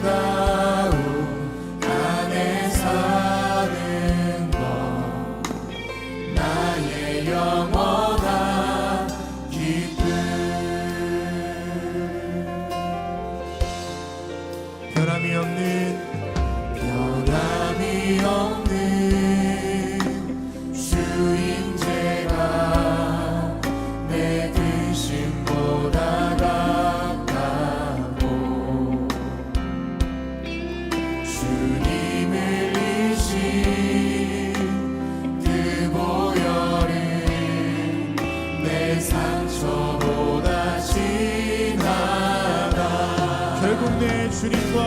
아름다움 안에 사는 것 나의 영원한 기쁨. 변함이 없는 주인 제가 내 근심보다 가깝고 주님을 이신 그 보혈은 내 상처보다 진하다. 결국 내 주님과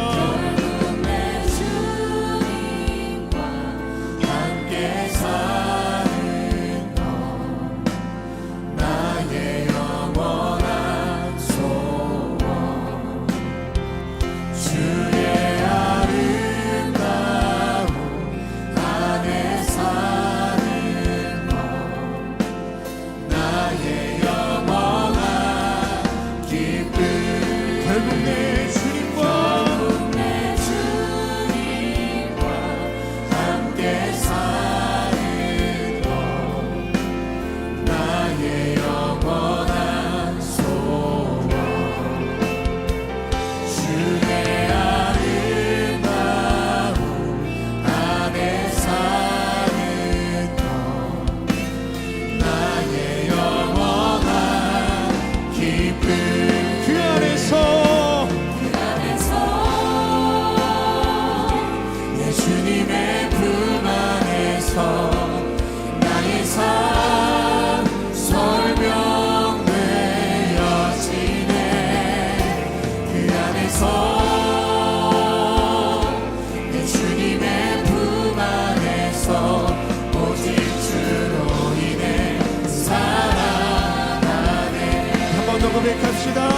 고백합시다.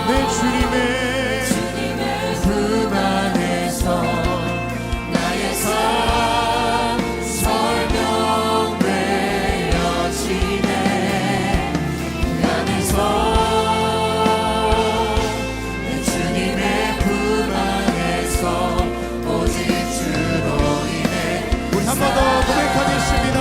내 주님의 품 안에서 나의 삶 설명되어지네. 그 안에서 내 주님의 품 안에서 오직 주로 인해. 우리 한 번 더 고백하겠습니다.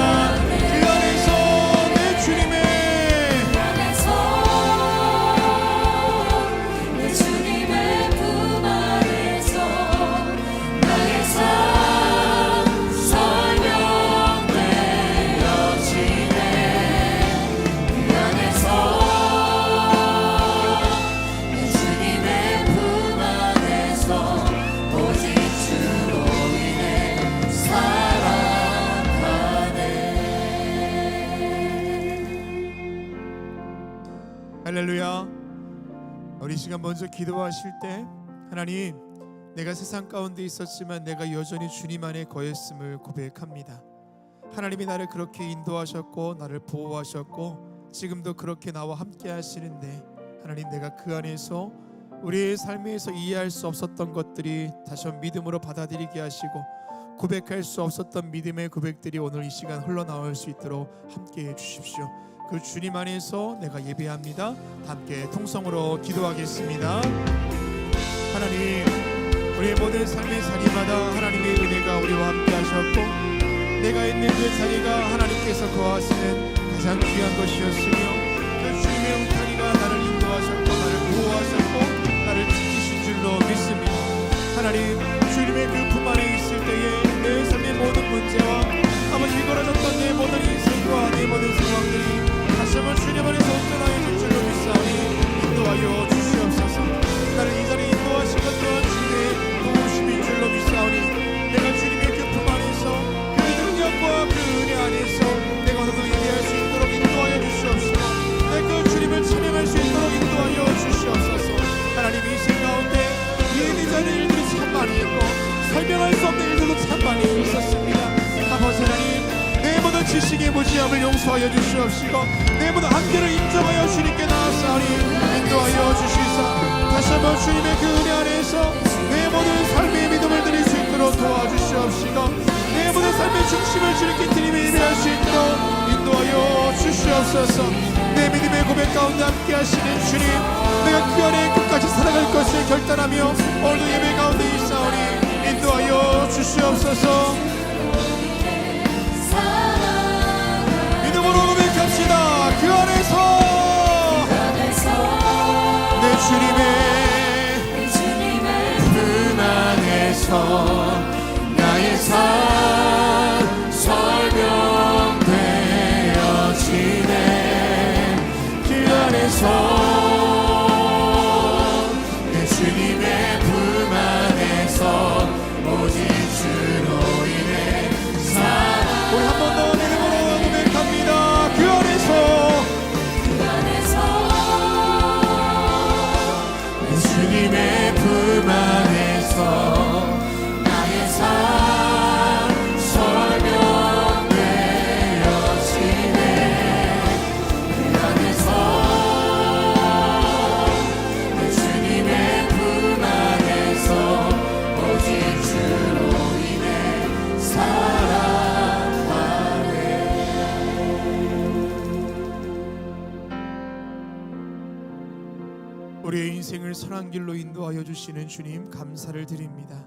할렐루야. 우리 시간 먼저 기도하실 때 하나님, 내가 세상 가운데 있었지만 내가 여전히 주님 안에 거했음을 고백합니다. 하나님이 나를 그렇게 인도하셨고 나를 보호하셨고 지금도 그렇게 나와 함께 하시는데 하나님, 내가 그 안에서 우리의 삶에서 이해할 수 없었던 것들이 다시 한번 믿음으로 받아들이게 하시고 고백할 수 없었던 믿음의 고백들이 오늘 이 시간 흘러나올 수 있도록 함께 해주십시오. 그 주님 안에서 내가 예배합니다. 함께 통성으로 기도하겠습니다. 하나님, 우리의 모든 삶의 자리마다 하나님의 은혜가 우리와 함께 하셨고 내가 있는 그 자리가 하나님께서 거하시는 가장 귀한 것이었으며 그 주님의 울타리가 나를 인도하셨고 나를 보호하셨고 나를 지키신 줄로 믿습니다. 하나님, 주님의 그 품 안에 있을 때에 내 삶의 모든 문제와 아버지 걸어졌던 내 모든 인생과 내 모든 상황들이 다시 한번 주님 안에서 온전하여질 줄로 믿사오니 인도하여 주시옵소서. 나를 이 자리에 인도하신 것 또한 주님의 도우심인 줄로 믿사오니 내가 주님의 그 품 안에서 그 능력과 그 은혜 안에서 내가 오늘도 예배할 수 있도록 인도하여 주시옵시고 내가 주님을 찬양할 수 있도록 인도하여 주시옵소서. 하나님, 이 시간 가운데 예배자는 일들이 참 많이 있고 설명할 수 없는 일들도 참 많이 있었습니다. 아버지 하나님, 내 모든 지식의 무지함을 용서하여 주시옵시고 내 모든 한계를 인정하여 주님께 나아싸우니 인도하여 주시사 다시 한번 주님의 그 은혜 안에서 내 모든 삶의 믿음을 드릴 수 있도록 도와주시옵시고 내 모든 삶의 중심을 주님께 드리며 예배할 수 있도록 인도하여 주시옵소서. 내 믿음의 고백 가운데 함께 하시는 주님, 내가 그 안에 끝까지 살아갈 것을 결단하며 오늘 예배 가운데 있사오니 인도하여 주시옵소서. 믿음으로 고백합시다. 그 안에서 내 주님의 품 안에서 나의 삶 설명되어지네. 그 안에서 내 주님의 품 안에서 오직 주로 인해 살아. 우리 한 번 더 믿음으로 고백합니다. 그 안에서 내 주님의 품 안에서 나의 삶 설명되어지네. 그 안에서 내 주님의 품 안에서 오직 주로 인해 살아가네. 우리의 인생을 선한 길로 인도하여 주시는 주님 감사를 드립니다.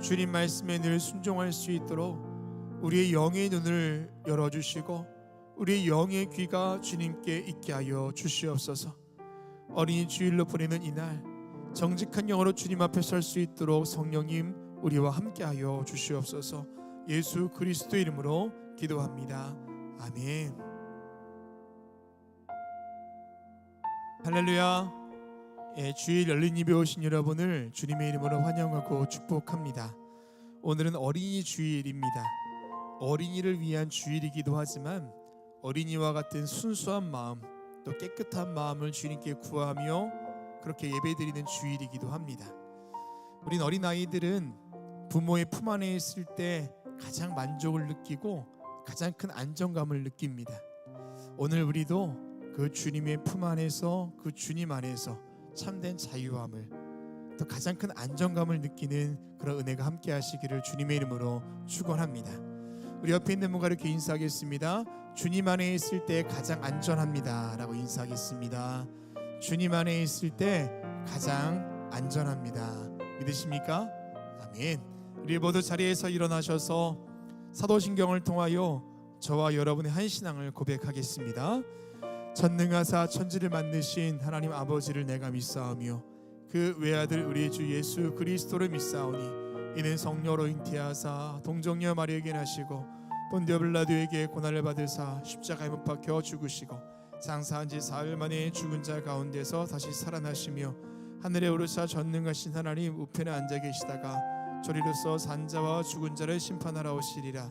주님 말씀에 늘 순종할 수 있도록 우리의 영의 눈을 열어주시고 우리의 영의 귀가 주님께 있게 하여 주시옵소서. 어린이 주일로 보내는 이날 정직한 영으로 주님 앞에 설 수 있도록 성령님 우리와 함께하여 주시옵소서. 예수 그리스도 이름으로 기도합니다. 아멘. 할렐루야. 주일 열린 예배 오신 여러분을 주님의 이름으로 환영하고 축복합니다. 오늘은 어린이 주일입니다. 어린이를 위한 주일이기도 하지만 어린이와 같은 순수한 마음 또 깨끗한 마음을 주님께 구하며 그렇게 예배드리는 주일이기도 합니다. 우린 어린아이들은 부모의 품 안에 있을 때 가장 만족을 느끼고 가장 큰 안정감을 느낍니다. 오늘 우리도 그 주님의 품 안에서 그 주님 안에서 참된 자유함을 또 가장 큰 안정감을 느끼는 그런 은혜가 함께 하시기를 주님의 이름으로 축원합니다. 우리 옆에 있는 분과 이렇게 인사하겠습니다. 주님 안에 있을 때 가장 안전합니다 라고 인사하겠습니다. 주님 안에 있을 때 가장 안전합니다. 믿으십니까? 아멘. 우리 모두 자리에서 일어나셔서 사도신경을 통하여 저와 여러분의 한 신앙을 고백하겠습니다. 전능하사 천지를 만드신 하나님 아버지를 내가 믿사오며 그 외아들 우리 주 예수 그리스도를 믿사오니 이는 성령으로 잉태하사 동정녀 마리아에게 나시고 본디오 빌라도에게 고난을 받으사 십자가에 못 박혀 죽으시고 장사한 지 사흘 만에 죽은 자 가운데서 다시 살아나시며 하늘에 오르사 전능하신 하나님 우편에 앉아 계시다가 저리로서 산자와 죽은 자를 심판하러 오시리라.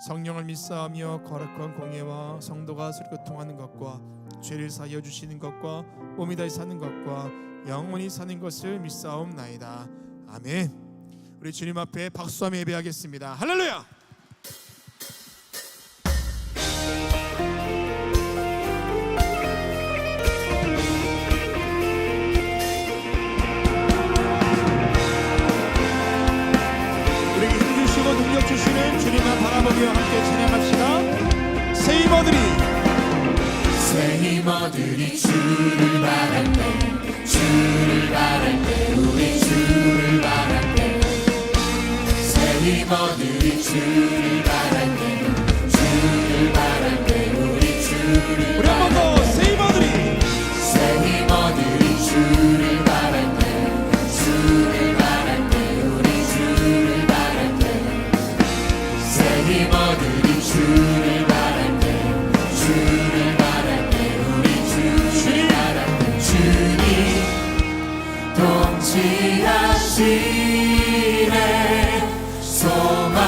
성령을 믿사오며 거룩한 공예와 성도가 서로 교통하는 것과 죄를 사하여 주시는 것과 몸이 다시 사는 것과 영원히 사는 것을 믿사옵나이다. 아멘. 우리 주님 앞에 박수하며 예배하겠습니다. 할렐루야. 우리에게 힘 주시고 능력 주시는 주님만 바라보며 함께 찬양합시다. 새 힘어들이 주를 바랄 때 우리 주를 바랄 때 새 힘어들이 주를 바랄 때 우리 주를 한 번 더 새 힘어들이 주를 바랄 때 우리 주를 바랄 때 새 힘어들이 주를 바랄 때 동치하시네 소망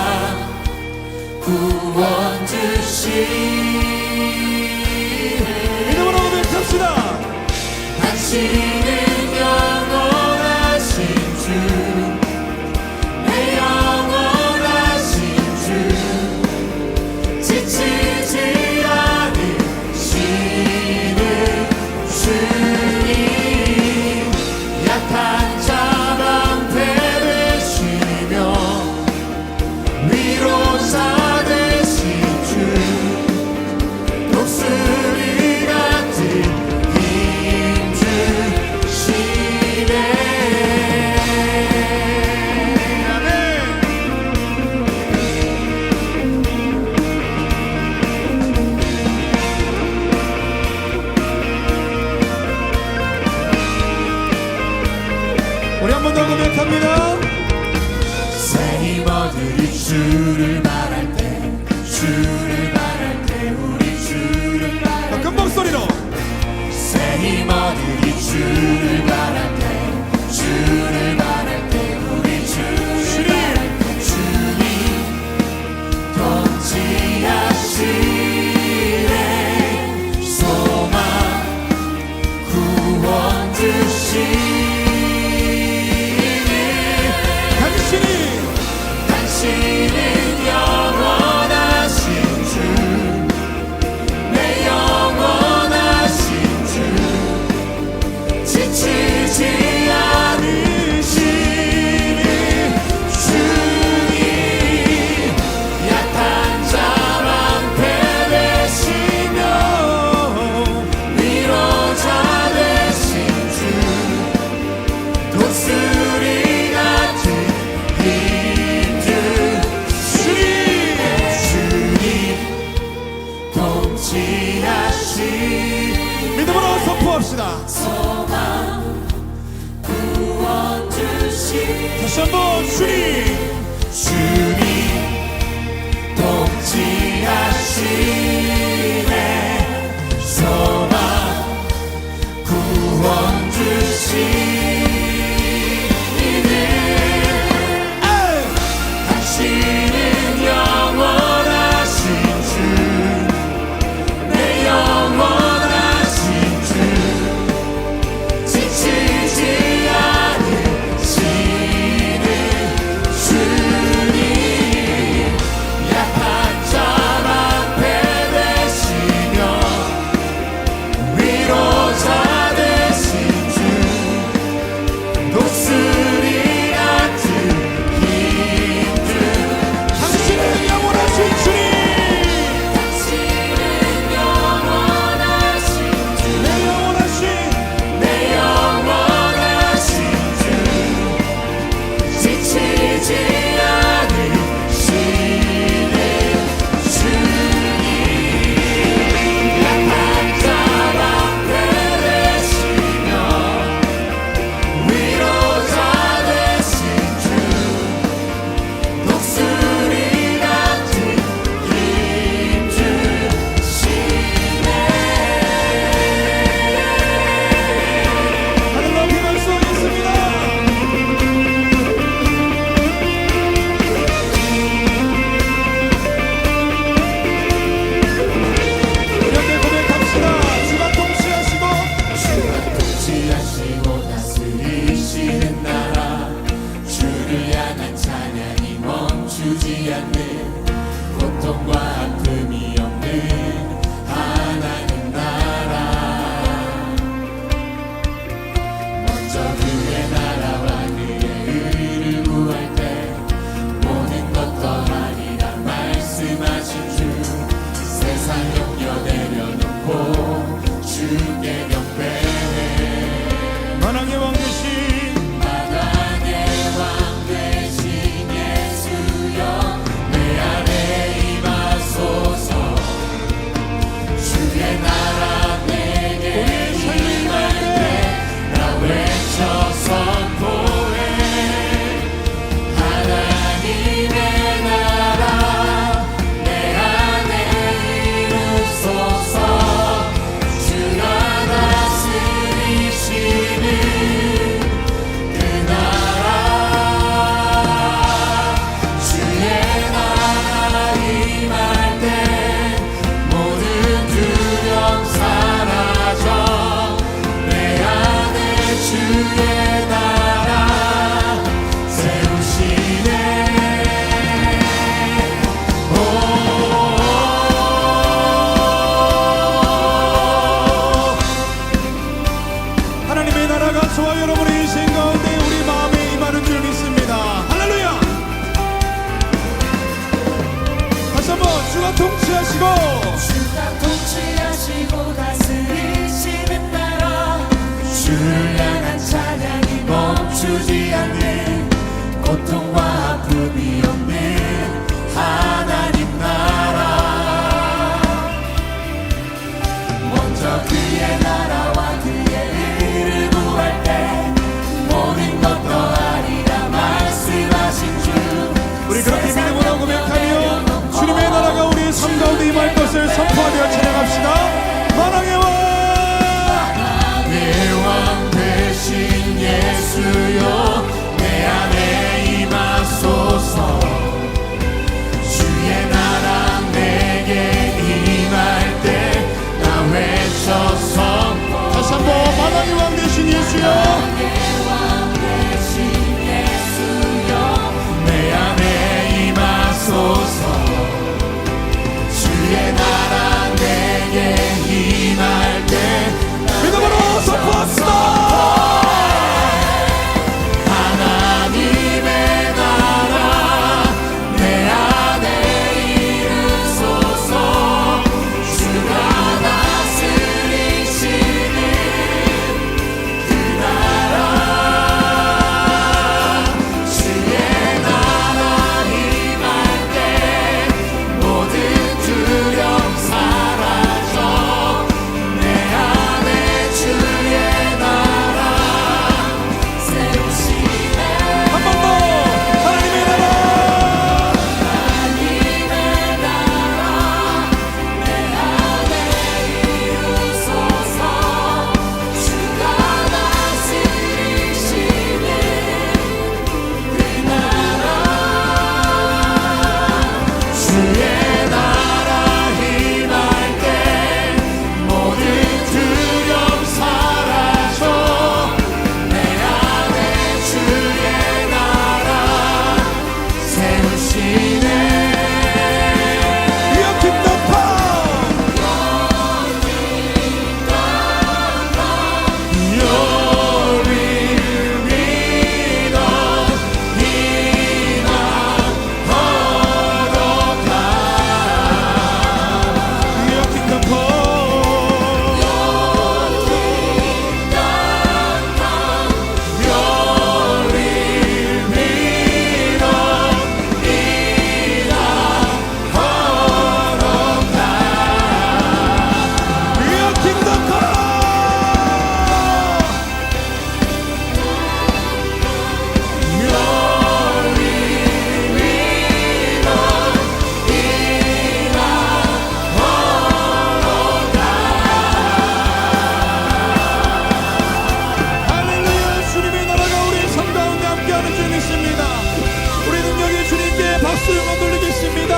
구원 주시네. 믿음으로 고백합시다. 당신은 영원하신 주 내 영원하신 주 지치지 않으시는 주님 약한 독수리 같은 한 번 더 고백합니다. 새 힘 얻으리 주를 바랄 때 주를 바랄 때 우리 주를 바랄 때 큰 목소리로 새 힘 얻으리 주를 바랄 때 주를 바랄 때 우리 주를 바랄 때 주님 통치하시네 소망 구원 주시네 당신은 영원하신 주 내 영원하신 주 지치지 않으시는 주님 약한 자 방패되시며 위로자 되신 주 독수리 같은 힘 주님 통치하시 믿음으로 선포합시다. 소망 구원 주시 다시 한번 주님 통치하시네 소망 구원 주시네 당신은 영원하신 주 내 영원하신 주 지치지 않으시는 주님 약한 자 방패되시며 위로자 되신 주 독수리 같은 힘든 당신은 영원하신 주님 당신은 영원하신 주 내 영원하신 내 영원하신 주 지치지 않으시는 주님 약한 자 방패되시며 위로자 되신 주 독수리 같은 힘 주시네 하늘 높이 말씀하겠습니다. 이렇게 고백합시다. 주가 통치하시고 주가 통치하시고 다스리시는 나라 주를 향한 찬양이 멈추지 않는 고통과 아픔이 없는 하나님 나라 먼저 그의 나라와 그의 의를 구할 때 모든 것 더하리라 말씀하신 주 세상 염려 내려놓고 주께 경배해 만왕의 왕 되신 만왕의 왕 되신 예수여 내 안에 임하소서 주의 나라 내게 임할 때나 외쳐 선포해 하나님의 나라 내 안에 이루소서 주가 다스리시는 그 나라 주의 나라 임할 때 모든 두려움 사라져 내 안에 주의 나라 세우시네 하나님의 나라가 저와 여러분의 인생 가운데 우리 마음에 임하는 줄 믿습니다. 할렐루야. 다시 한번 주가 통치하시고 주가 통치하시고 다스리시는 나라 주를 향한 찬양이 멈추지 않는 고통과 아픔이 없는 하나님 나라 먼저 그의 나라와 그의 의를 구할 때 모든 것 더하리라 다시 한번 만왕의 왕 되신 예수여, 내 안에 임하소서. 주의 나라 내게 임할 때 믿음으로 선포합시다. 하나님의 나라 내 안에 이르소서. 주가 다스리시는 그 나라, 주의 나라 임할 때 모든 두려움 사라져. 내 안에 주의 나라 세우시네. 한 번 더 하나님의 나라, 하나님의 나라 내 안에 이루소서. 주가 다스리시는 그 나라, 주의 나라 임할 때 모든 두려움 사라져. 내 안에 주의 나라 세우시네. 위엄 김동파 너를 믿어 희망하러 가. 위엄 김동파 너를 믿어 희망하러 가. 위엄 김동파 할렐루야. 주님의 나라가 우리 삶 가운데 함께하는 줄 믿습니다. 우리 능력의 주님께 박수 영광 돌리겠습니다.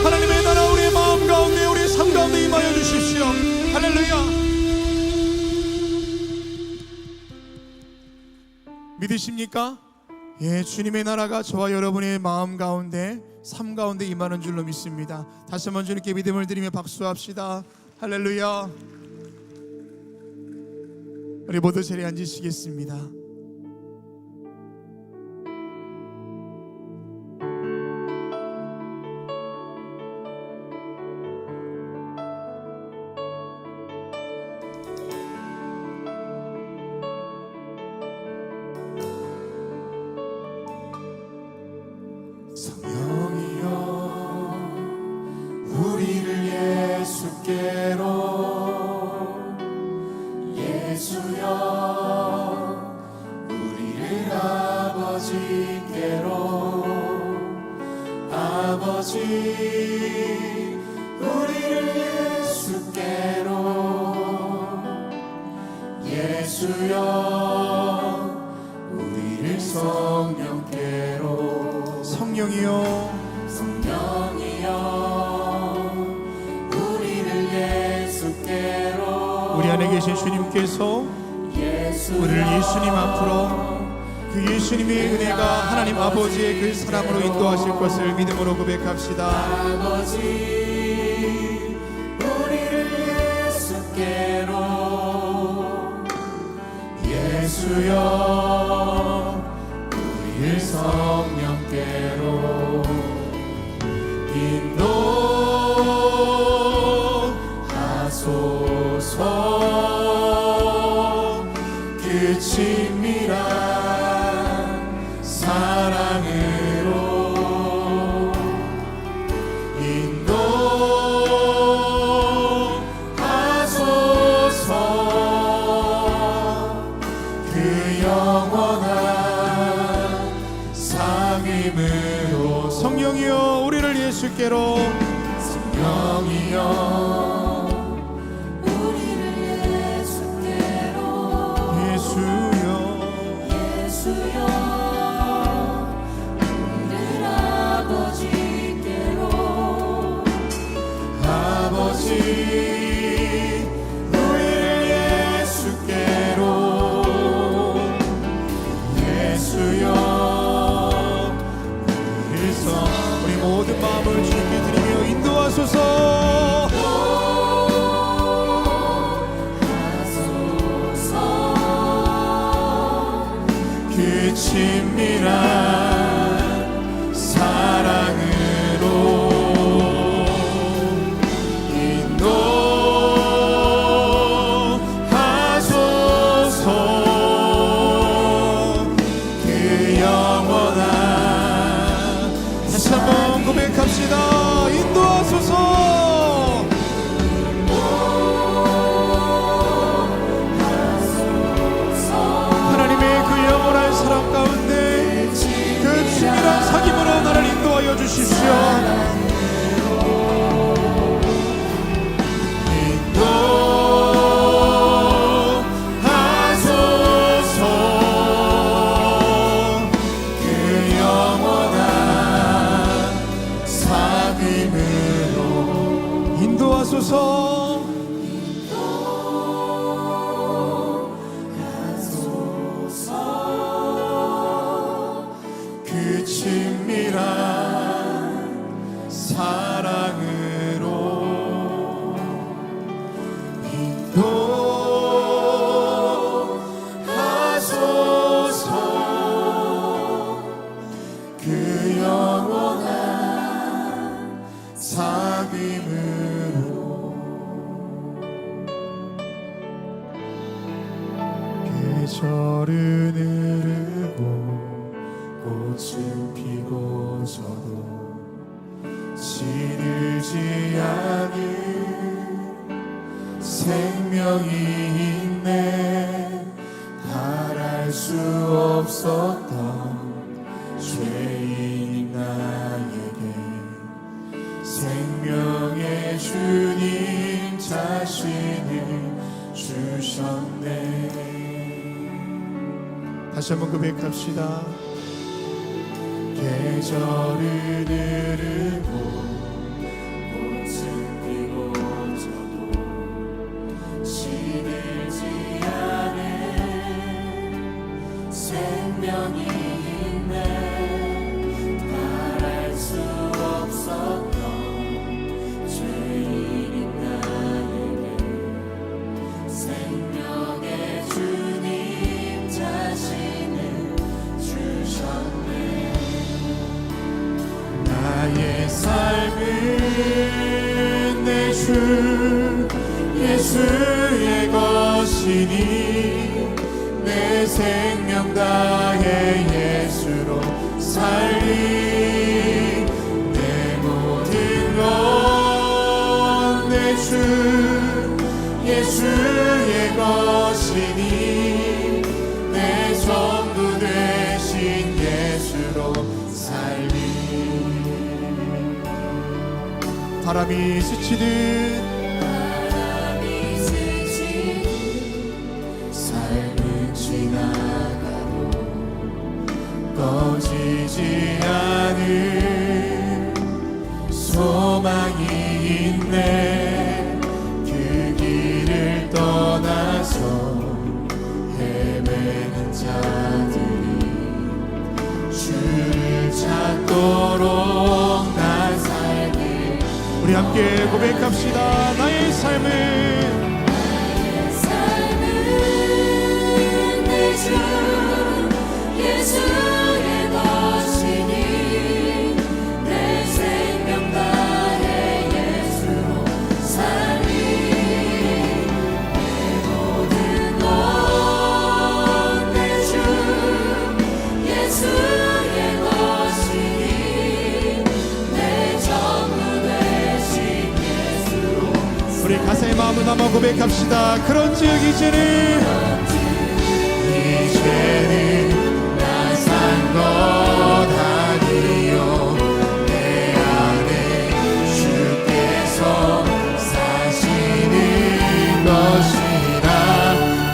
하나님의 나라 우리의 마음 가운데 우리의 삶 가운데 임하여 주십시오. 할렐루야. 믿으십니까? 예, 주님의 나라가 저와 여러분의 마음 가운데 삶 가운데 임하는 줄로 믿습니다. 다시 한번 주님께 믿음을 드리며 박수합시다. 할렐루야. 우리 모두 자리에 앉으시겠습니다. 성령이여 우리를 예수께로, 예수여 우리를 아버지께로, 아버지 우리를 예수께로, 예수여 우리를 성령께로. 성령이여 성령이여 우리를 예수께로, 우리 안에 계신 주님께서 우리를 예수님 앞으로 그 예수님의 은혜가 하나님 아버지의 그 사랑으로 인도하실 것을 믿음으로 고백합시다. 아버지 우리를 예수께로, 예수여 우리를 성령께로 인도하소서. 그 친밀한 사랑으로 인도하소서. 그 영원한 상임으로. 성령이여 우리를 예수께로, 성령이여 우리를 예수께로, 예수여 예수여 우리를 아버지께로, 아버지 우리를 친밀한 사랑으로 인도하소서. 그 영원한 다시 한번 고백합시다. 인도하소서. 하나님의 그 영원한 사랑 가운데 그 친밀한 사귐으로 나를 인도하여 주십시오. 인도하소서. 그 영원한 사귐으로 인도하소서. 그 친밀한 사랑으로 인도하소서. 그 영원한 사귐으로 계절은 흐르고 꽃은 피고 져도 시들지 않은 생명이 있네. 바랄 수 없었던 죄인 나에게 생명의 주님 자신을 주셨네. 다시 한번 고백합시다. 계절은 흐르고 꽃은 피고 져도 시들지 않은 생명이 있네. 바랄 수 없었던 죄인인 나에게 생명의 주님 자신을 주셨네. 나의 삶은 내 주 예수의 것이니 내 생명 다해 예수로 살리. 내 모든 건 내 주 예수의 것이니 내 전부 되신 예수로 살리. 바람이 스치듯 삶은 지나가도 꺼지지 않은 소망이 있네. 그 길을 떠나서 헤매는 자들이 주를 찾도록 난 살길. 우리 함께 고백합시다. 나의 삶은 내 주 예수의 것이니 내 생명 다해 예수로 살리. 내 모든 건 내 주 예수의 것이니 내 전부 되신 예수로. 우리 가사의 마음을 담아 고백합시다. 그런즉 이제는 나 산 것 아니요 내 안에 주께서 사시는 것이라.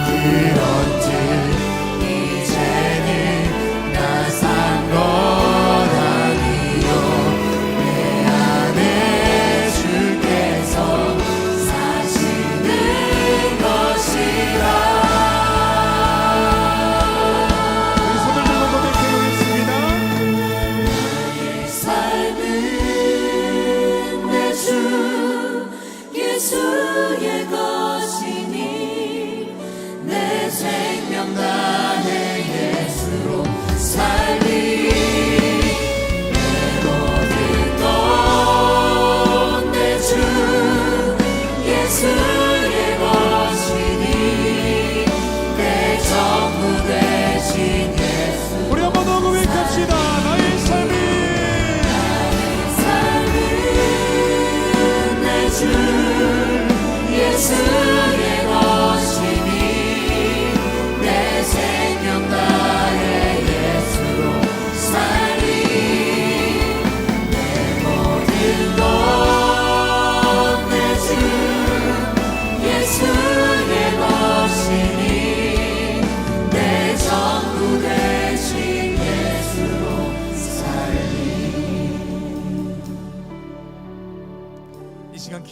그런즉 이제는 나 산 것 아니요 내 안에 주께서 사시는 것이라.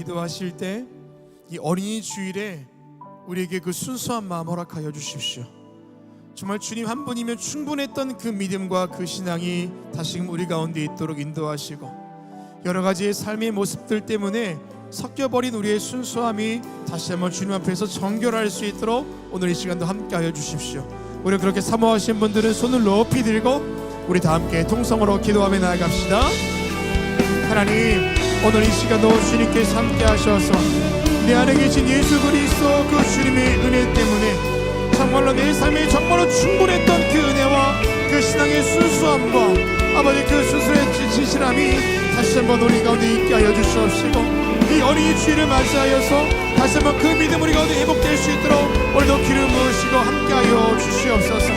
기도하실 때 이 어린이 주일에 우리에게 그 순수한 마음 허락하여 주십시오. 정말 주님 한 분이면 충분했던 그 믿음과 그 신앙이 다시금 우리 가운데 있도록 인도하시고, 여러 가지의 삶의 모습들 때문에 섞여버린 우리의 순수함이 다시 한번 주님 앞에서 정결할 수 있도록 오늘 이 시간도 함께하여 주십시오. 우리 그렇게 사모하신 분들은 손을 높이 들고 우리 다 함께 통성으로 기도하며 나아갑시다. 하나님, 오늘 이 시간도 주님께서 함께 하셔서 내 안에 계신 예수 그리스도 그 주님의 은혜 때문에 정말로 내 삶에 정말로 충분했던 그 은혜와 그 신앙의 순수함과 아버지 그 순수의 진실함이 다시 한번 우리 가운데 있게 하여 주시옵시고, 이 어린이 주일을 맞이하여서 다시 한번 그 믿음 우리 가운데 회복될 수 있도록 오늘도 기름 부으시고 함께하여 주시옵소서.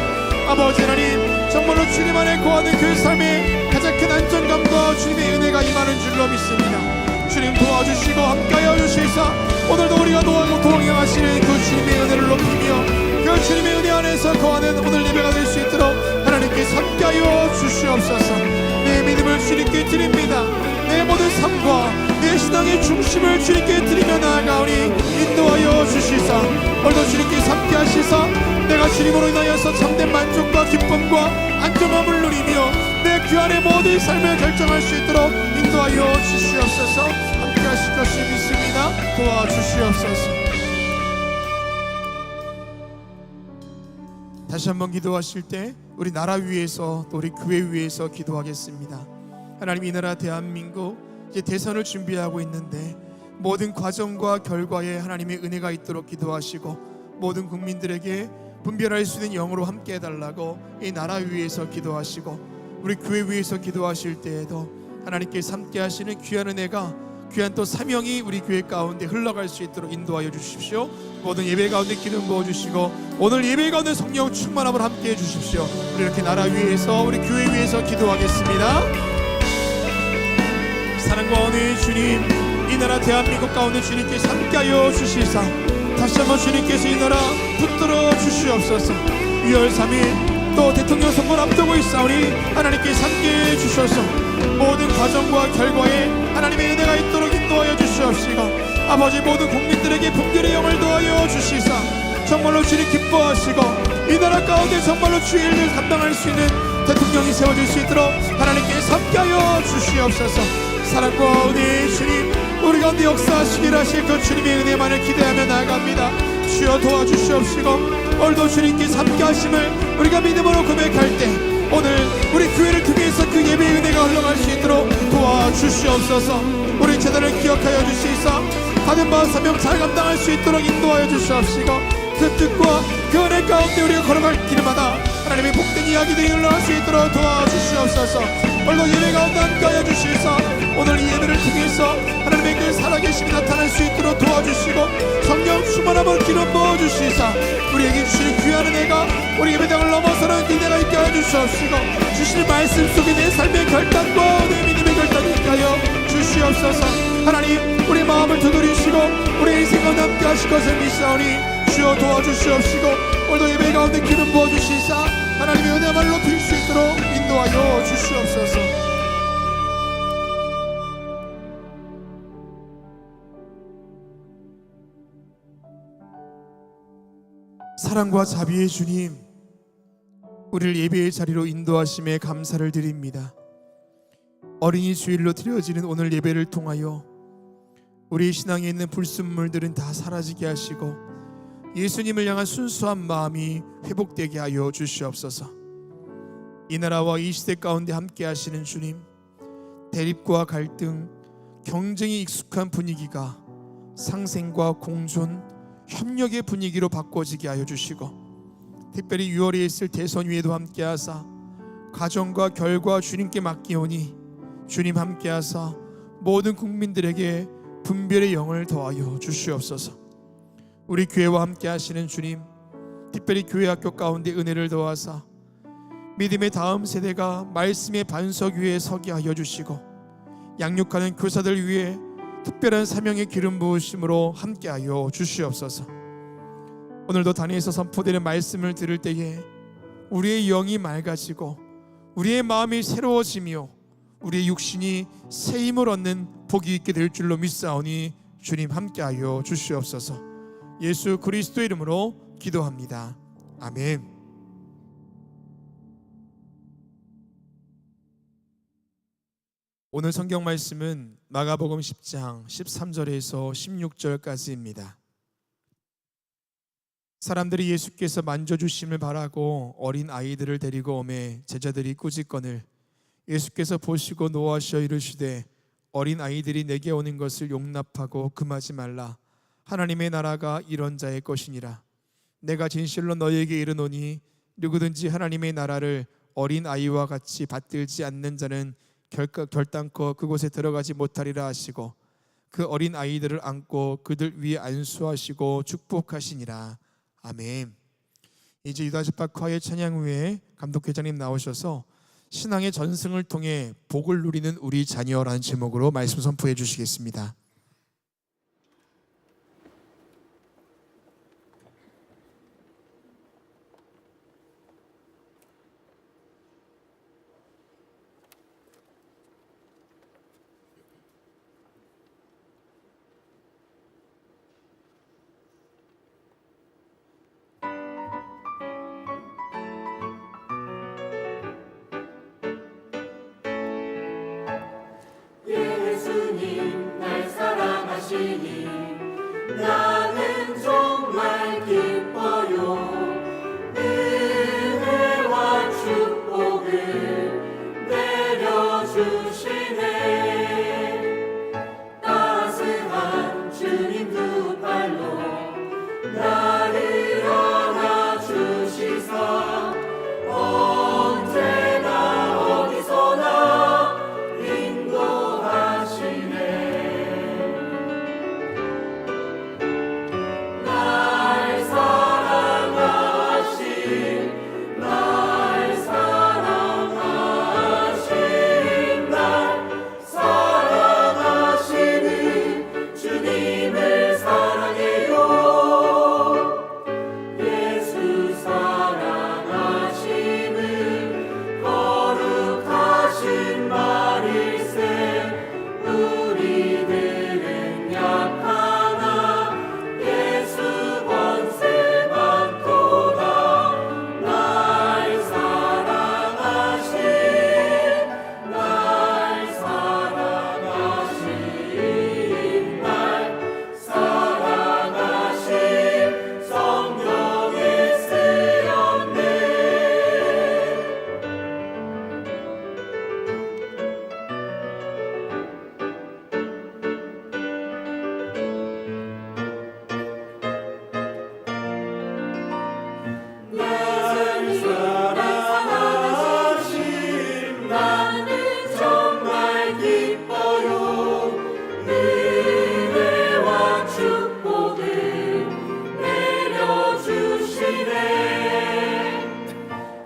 아버지 하나님, 정말로 주님 안에 거하는 그 삶에 가장 큰 안정감과 주님의 은혜가 임하는 줄로 믿습니다. 주님 도와주시고 함께하여 주시사 오늘도 우리가 동행하시는 그 주님의 은혜를 높이며 그 주님의 은혜 안에서 거하는 오늘 예배가 될 수 있도록 하나님께서 함께하여 주시옵소서. 내 믿음을 주님께 드립니다. 내 모든 삶과 내 신앙의 중심을 주님께 드리며 나아가오니 인도하여 주시사 오늘도 주님께서 함께하시사 내가 주님으로 인하여서 참된 만족과 기쁨과 안정함을 누리며 내 그 안의 모든 삶을 결정할 수 있도록 인도하여 주시옵소서. 함께하실 것을 믿습니다. 도와주시옵소서. 다시 한번 기도하실 때 우리 나라 위에서 또 우리 교회 위에서 기도하겠습니다. 하나님, 이 나라 대한민국 이제 대선을 준비하고 있는데 모든 과정과 결과에 하나님의 은혜가 있도록 기도하시고 모든 국민들에게 분별할 수 있는 영으로 함께 해달라고 이 나라 위에서 기도하시고 우리 교회 위에서 기도하실 때에도 하나님께서 함께 하시는 귀한 은혜가 귀한 또 사명이 우리 교회 가운데 흘러갈 수 있도록 인도하여 주십시오. 모든 예배 가운데 기름 부어주시고 오늘 예배 가운데 성령 충만함을 함께 해주십시오. 우리 이렇게 나라 위에서 우리 교회 위에서 기도하겠습니다. 사랑과 은혜의 주님, 이 나라 대한민국 가운데 주님께서 함께하여 주시사 다시 한번 주님께서 이 나라 붙들어 주시옵소서. 2월 3일 또 대통령 선거를 앞두고 있사오니 하나님께서 함께해 주셔서 모든 과정과 결과에 하나님의 은혜가 있도록 인도하여 주시옵시고 아버지 모든 국민들에게 분별의 영을 더하여 주시사 정말로 주님 기뻐하시고 이 나라 가운데 정말로 주의 일을 감당할 수 있는 대통령이 세워질 수 있도록 하나님께서 함께하여 주시옵소서. 사랑과 은혜의 주님, 우리 가운데 역사하시길 하실 그 주님의 은혜만을 기대하며 나아갑니다. 주여 도와주시옵시고 오늘도 주님께서 함께하심을 우리가 믿음으로 고백할 때 오늘 우리 교회를 통해서 그 예배의 은혜가 흘러갈 수 있도록 도와주시옵소서. 우리 재단을 기억하여 주시사 받은 바 사명 잘 감당할 수 있도록 인도하여 주시옵시고 그 뜻과 그 은혜 가운데 우리가 걸어갈 길마다 하나님의 복된 이야기들이 흘러갈 수 있도록 도와주시옵소서. 오늘도 예배 가운데 함께하여 주시사 오늘 이 예배를 통해서 하나님의 그 살아계심이 나타날 수 있도록 도와주시고 성령 충만함을 기름 부어주시사 우리에게 주시는 귀한 은혜가 우리 예배당을 넘어서는 은혜가 있게 하여 주시옵시고 주시는 말씀 속에 내 삶의 결단과 내 믿음의 결단이 있게 하여 주시옵소서. 하나님, 우리 마음을 두드리시고 우리 인생 가운데 함께 하실 것을 믿사오니 주여 도와주시옵시고 오늘도 예배 가운데 기름 부어주시사 하나님의 은혜만 높일 수 있도록 인도하여 주시옵소서. 사랑과 자비의 주님, 우리를 예배의 자리로 인도하심에 감사를 드립니다. 어린이 주일로 드려지는 오늘 예배를 통하여 우리 신앙에 있는 불순물들은 다 사라지게 하시고 예수님을 향한 순수한 마음이 회복되게 하여 주시옵소서. 이 나라와 이 시대 가운데 함께 하시는 주님, 대립과 갈등, 경쟁이 익숙한 분위기가 상생과 공존, 협력의 분위기로 바꿔지게 하여 주시고 특별히 6월에 있을 대선 위에도 함께 하사 가정과 결과 주님께 맡기오니 주님 함께 하사 모든 국민들에게 분별의 영을 더하여 주시옵소서. 우리 교회와 함께 하시는 주님, 특별히 교회 학교 가운데 은혜를 더하사 믿음의 다음 세대가 말씀의 반석 위에 서게 하여 주시고 양육하는 교사들 위해 특별한 사명의 기름 부으심으로 함께하여 주시옵소서. 오늘도 단위에서 선포되는 말씀을 들을 때에 우리의 영이 맑아지고 우리의 마음이 새로워지며 우리의 육신이 새 힘을 얻는 복이 있게 될 줄로 믿사오니 주님 함께하여 주시옵소서. 예수 그리스도 이름으로 기도합니다. 아멘. 오늘 성경 말씀은 마가복음 10장 13절에서 16절까지입니다. 사람들이 예수께서 만져주심을 바라고 어린 아이들을 데리고 오매 제자들이 꾸짖거늘 예수께서 보시고 노하시어 이르시되 어린 아이들이 내게 오는 것을 용납하고 금하지 말라. 하나님의 나라가 이런 자의 것이니라. 내가 진실로 너희에게 이르노니 누구든지 하나님의 나라를 어린 아이와 같이 받들지 않는 자는 결단코 그곳에 들어가지 못하리라 하시고 그 어린 아이들을 안고 그들 위에 안수하시고 축복하시니라. 아멘. 이제 유다집합과의 찬양 후에 감독회장님 나오셔서 신앙의 전승을 통해 복을 누리는 우리 자녀라는 제목으로 말씀 선포해 주시겠습니다. 예수님 날 사랑하시니 나는 정말 기뻐요. 은혜와 축복을 내려주시네. 따스한 주님 두 팔로 나를 안아주시사 언제나 어디서나 날 사랑하시는 주님을 사랑해요. 예수 사랑하심은 거룩하신 말일세. 우리들은 약하나 예수 권세 많도다. 날 사랑하신 날 사랑하신 성경에 쓰였네. 나는 정말 기뻐요. 은혜와 축복을 내려주시네.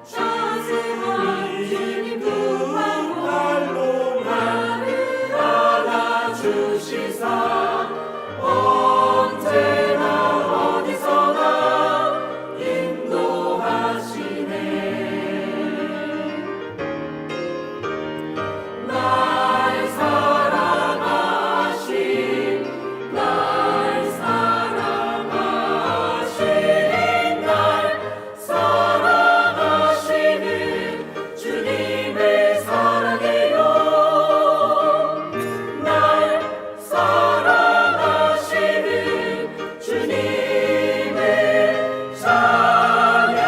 자세한 주님 두 팔로 나를 안아주시사 언제나 어디서나 인도하시네. 날 사랑하신 날 사랑하시는 주님을 사랑해요. 날 사랑하시는 주님을 찬양해.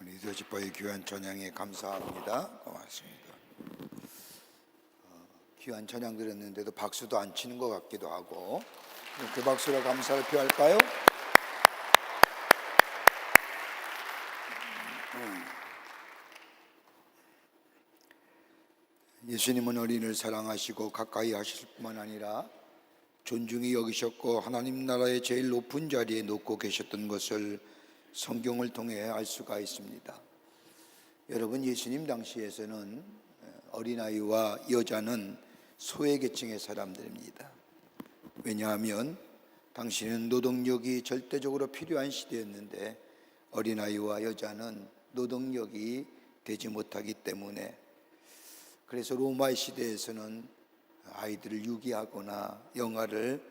우리 유다집합의 귀한 찬양에 감사합니다. 고맙습니다. 귀한 찬양 드렸는데도 박수도 안 치는 것 같기도 하고 그 박수로 감사를 표할까요? 예수님은 어린이를 사랑하시고 가까이 하실 뿐만 아니라 존중히 여기셨고 하나님 나라의 제일 높은 자리에 놓고 계셨던 것을 성경을 통해 알 수가 있습니다. 여러분, 예수님 당시에서는 어린아이와 여자는 소외계층의 사람들입니다. 왜냐하면 당시는 노동력이 절대적으로 필요한 시대였는데 어린아이와 여자는 노동력이 되지 못하기 때문에, 그래서 로마의 시대에서는 아이들을 유기하거나 영아를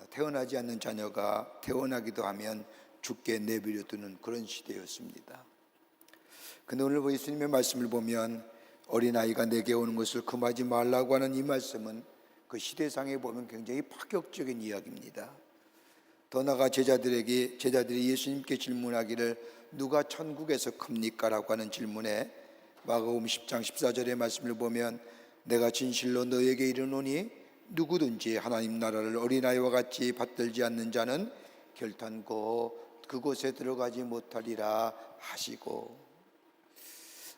태어나지 않는 자녀가 태어나기도 하면 죽게 내버려 두는 그런 시대였습니다. 근데 오늘 예수님의 말씀을 보면 어린아이가 내게 오는 것을 금하지 말라고 하는 이 말씀은 그 시대상에 보면 굉장히 파격적인 이야기입니다. 더 나아가 제자들이 예수님께 질문하기를 누가 천국에서 큽니까? 라고 하는 질문에 마가복음 10장 14절의 말씀을 보면 내가 진실로 너에게 이르노니 누구든지 하나님 나라를 어린아이와 같이 받들지 않는 자는 결탄코 그곳에 들어가지 못하리라 하시고,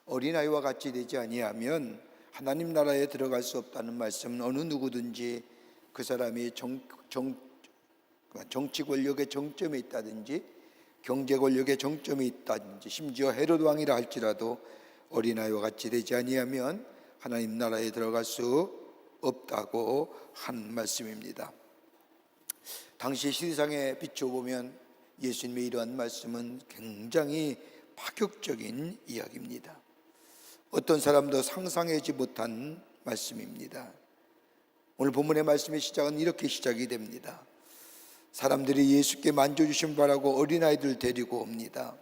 어린아이와 같이 되지 아니하면 하나님 나라에 들어갈 수 없다는 말씀은 어느 누구든지 그 사람이 정치 권력의 정점에 있다든지 경제 권력의 정점에 있다든지 심지어 헤롯 왕이라 할지라도 어린아이와 같이 되지 아니하면 하나님 나라에 들어갈 수 없다고 한 말씀입니다. 당시 시대상에 비춰보면 예수님의 이러한 말씀은 굉장히 파격적인 이야기입니다. 어떤 사람도 상상하지 못한 말씀입니다. 오늘 본문의 말씀의 시작은 이렇게 시작이 됩니다. 사람들이 예수께 만져주심 바라고 어린아이들 데리고 옵니다.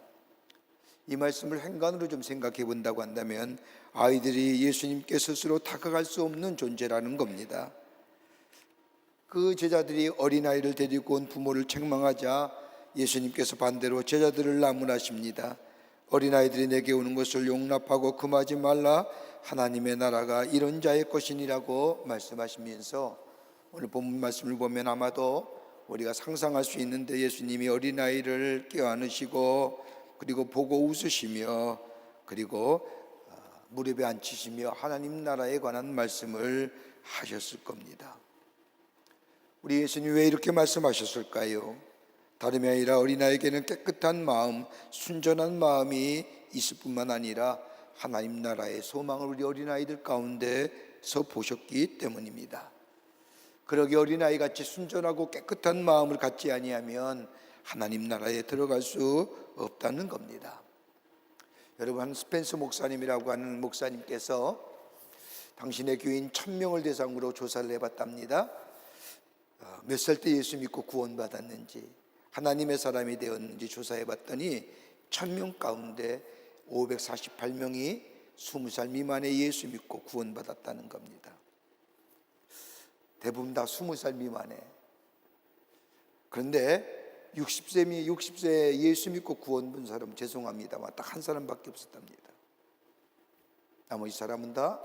이 말씀을 행간으로 좀 생각해 본다고 한다면 아이들이 예수님께 스스로 다가갈 수 없는 존재라는 겁니다. 그 제자들이 어린아이를 데리고 온 부모를 책망하자 예수님께서 반대로 제자들을 나무라십니다. 어린아이들이 내게 오는 것을 용납하고 금하지 말라. 하나님의 나라가 이런 자의 것이니라고 말씀하시면서 오늘 본문 말씀을 보면 아마도 우리가 상상할 수 있는데 예수님이 어린아이를 껴안으시고 그리고 보고 웃으시며 그리고 무릎에 앉히시며 하나님 나라에 관한 말씀을 하셨을 겁니다. 우리 예수님이 왜 이렇게 말씀하셨을까요? 다름이 아니라 어린아이에게는 깨끗한 마음, 순전한 마음이 있을 뿐만 아니라 하나님 나라의 소망을 우리 어린아이들 가운데서 보셨기 때문입니다. 그러기 어린아이같이 순전하고 깨끗한 마음을 갖지 아니하면 하나님 나라에 들어갈 수 없다는 겁니다. 여러분, 한 스펜서 목사님이라고 하는 목사님께서 당신의 교인 1000명을 대상으로 조사를 해봤답니다. 몇 살 때 예수 믿고 구원받았는지, 하나님의 사람이 되었는지 조사해봤더니 1000명 가운데 548명이 20살 미만에 예수 믿고 구원받았다는 겁니다. 대부분 다 20살 미만에. 그런데 60세에 예수 믿고 구원 본 사람은 죄송합니다만 딱 한 사람밖에 없었답니다. 나머지 사람은 다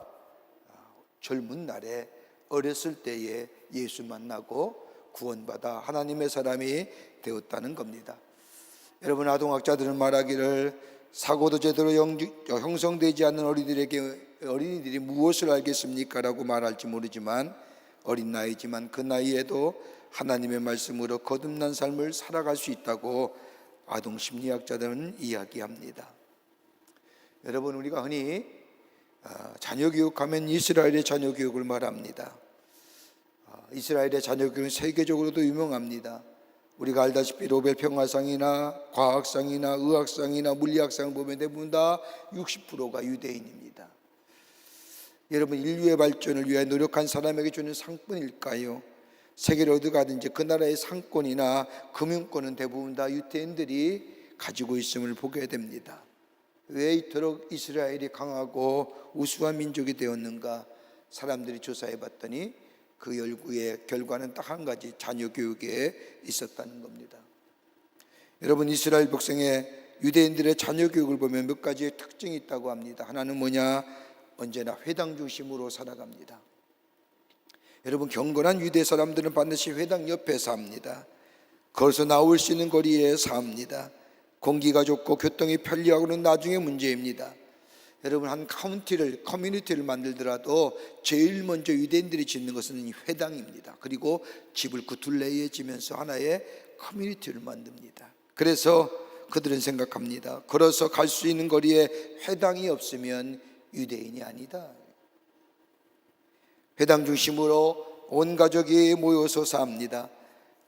젊은 날에 어렸을 때에 예수 만나고 구원받아 하나님의 사람이 되었다는 겁니다. 여러분, 아동학자들은 말하기를 사고도 제대로 형성되지 않는 어린이들이 무엇을 알겠습니까? 라고 말할지 모르지만 어린 나이지만 그 나이에도 하나님의 말씀으로 거듭난 삶을 살아갈 수 있다고 아동 심리학자들은 이야기합니다. 여러분, 우리가 흔히 자녀 교육하면 이스라엘의 자녀 교육을 말합니다. 이스라엘의 자녀 교육은 세계적으로도 유명합니다. 우리가 알다시피 노벨 평화상이나 과학상이나 의학상이나 물리학상을 보면 대부분 다 60%가 유대인입니다. 여러분, 인류의 발전을 위해 노력한 사람에게 주는 상뿐일까요? 세계를 어디 가든지 그 나라의 상권이나 금융권은 대부분 다 유대인들이 가지고 있음을 보게 됩니다. 왜 이토록 이스라엘이 강하고 우수한 민족이 되었는가? 사람들이 조사해 봤더니 그 연구의 결과는 딱 한 가지, 자녀 교육에 있었다는 겁니다. 여러분, 이스라엘 백성의 유대인들의 자녀 교육을 보면 몇 가지의 특징이 있다고 합니다. 하나는 뭐냐? 언제나 회당 중심으로 살아갑니다. 여러분, 경건한 유대 사람들은 반드시 회당 옆에 삽니다. 거기서 나올 수 있는 거리에 삽니다. 공기가 좋고 교통이 편리하고는 나중에 문제입니다. 여러분, 한 커뮤니티를 만들더라도 제일 먼저 유대인들이 짓는 것은 회당입니다. 그리고 집을 그 둘레에 지면서 하나의 커뮤니티를 만듭니다. 그래서 그들은 생각합니다. 걸어서 갈 수 있는 거리에 회당이 없으면 유대인이 아니다. 회당 중심으로 온 가족이 모여서 삽니다.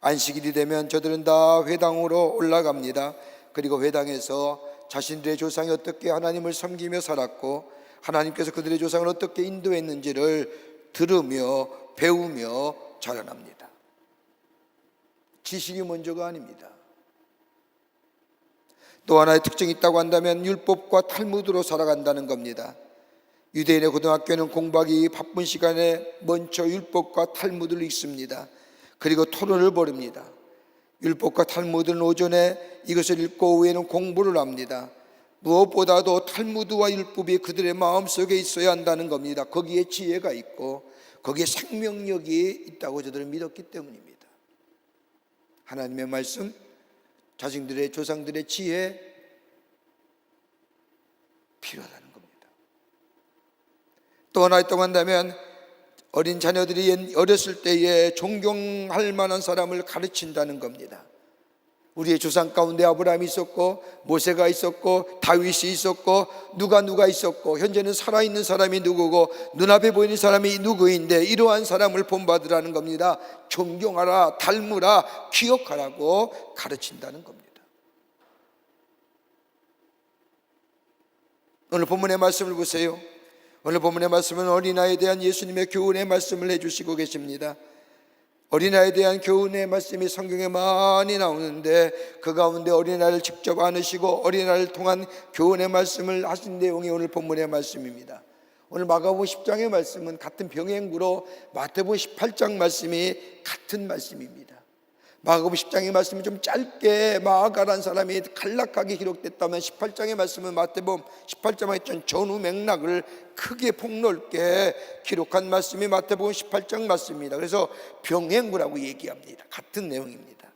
안식일이 되면 저들은 다 회당으로 올라갑니다. 그리고 회당에서 자신들의 조상이 어떻게 하나님을 섬기며 살았고 하나님께서 그들의 조상을 어떻게 인도했는지를 들으며 배우며 자라납니다. 지식이 먼저가 아닙니다. 또 하나의 특징이 있다고 한다면 율법과 탈무드로 살아간다는 겁니다. 유대인의 고등학교는 공부하기 바쁜 시간에 먼저 율법과 탈무드를 읽습니다. 그리고 토론을 벌입니다. 율법과 탈무드는 오전에 이것을 읽고 오후에는 공부를 합니다. 무엇보다도 탈무드와 율법이 그들의 마음속에 있어야 한다는 겁니다. 거기에 지혜가 있고 거기에 생명력이 있다고 저들은 믿었기 때문입니다. 하나님의 말씀, 자신들의 조상들의 지혜 필요하다는 겁니다. 또 하나 있다고 한다면 어린 자녀들이 어렸을 때에 존경할 만한 사람을 가르친다는 겁니다. 우리의 조상 가운데 아브라함이 있었고 모세가 있었고 다윗이 있었고 누가 있었고 현재는 살아있는 사람이 누구고 눈앞에 보이는 사람이 누구인데 이러한 사람을 본받으라는 겁니다. 존경하라, 닮으라, 기억하라고 가르친다는 겁니다. 오늘 본문의 말씀을 보세요. 오늘 본문의 말씀은 어린아이에 대한 예수님의 교훈의 말씀을 해주시고 계십니다. 어린아이에 대한 교훈의 말씀이 성경에 많이 나오는데 그 가운데 어린아이를 직접 안으시고 어린아이를 통한 교훈의 말씀을 하신 내용이 오늘 본문의 말씀입니다. 오늘 마가복음 10장의 말씀은 같은 병행구로 마태복음 18장 말씀이 같은 말씀입니다. 마가복음 10장의 말씀은 좀 짧게 마가라는 사람이 간략하게 기록됐다면 18장의 말씀은 마태복음 18장에 있던 전후 맥락을 크게 폭넓게 기록한 말씀이 마태복음 18장 말씀입니다. 그래서 병행구라고 얘기합니다. 같은 내용입니다.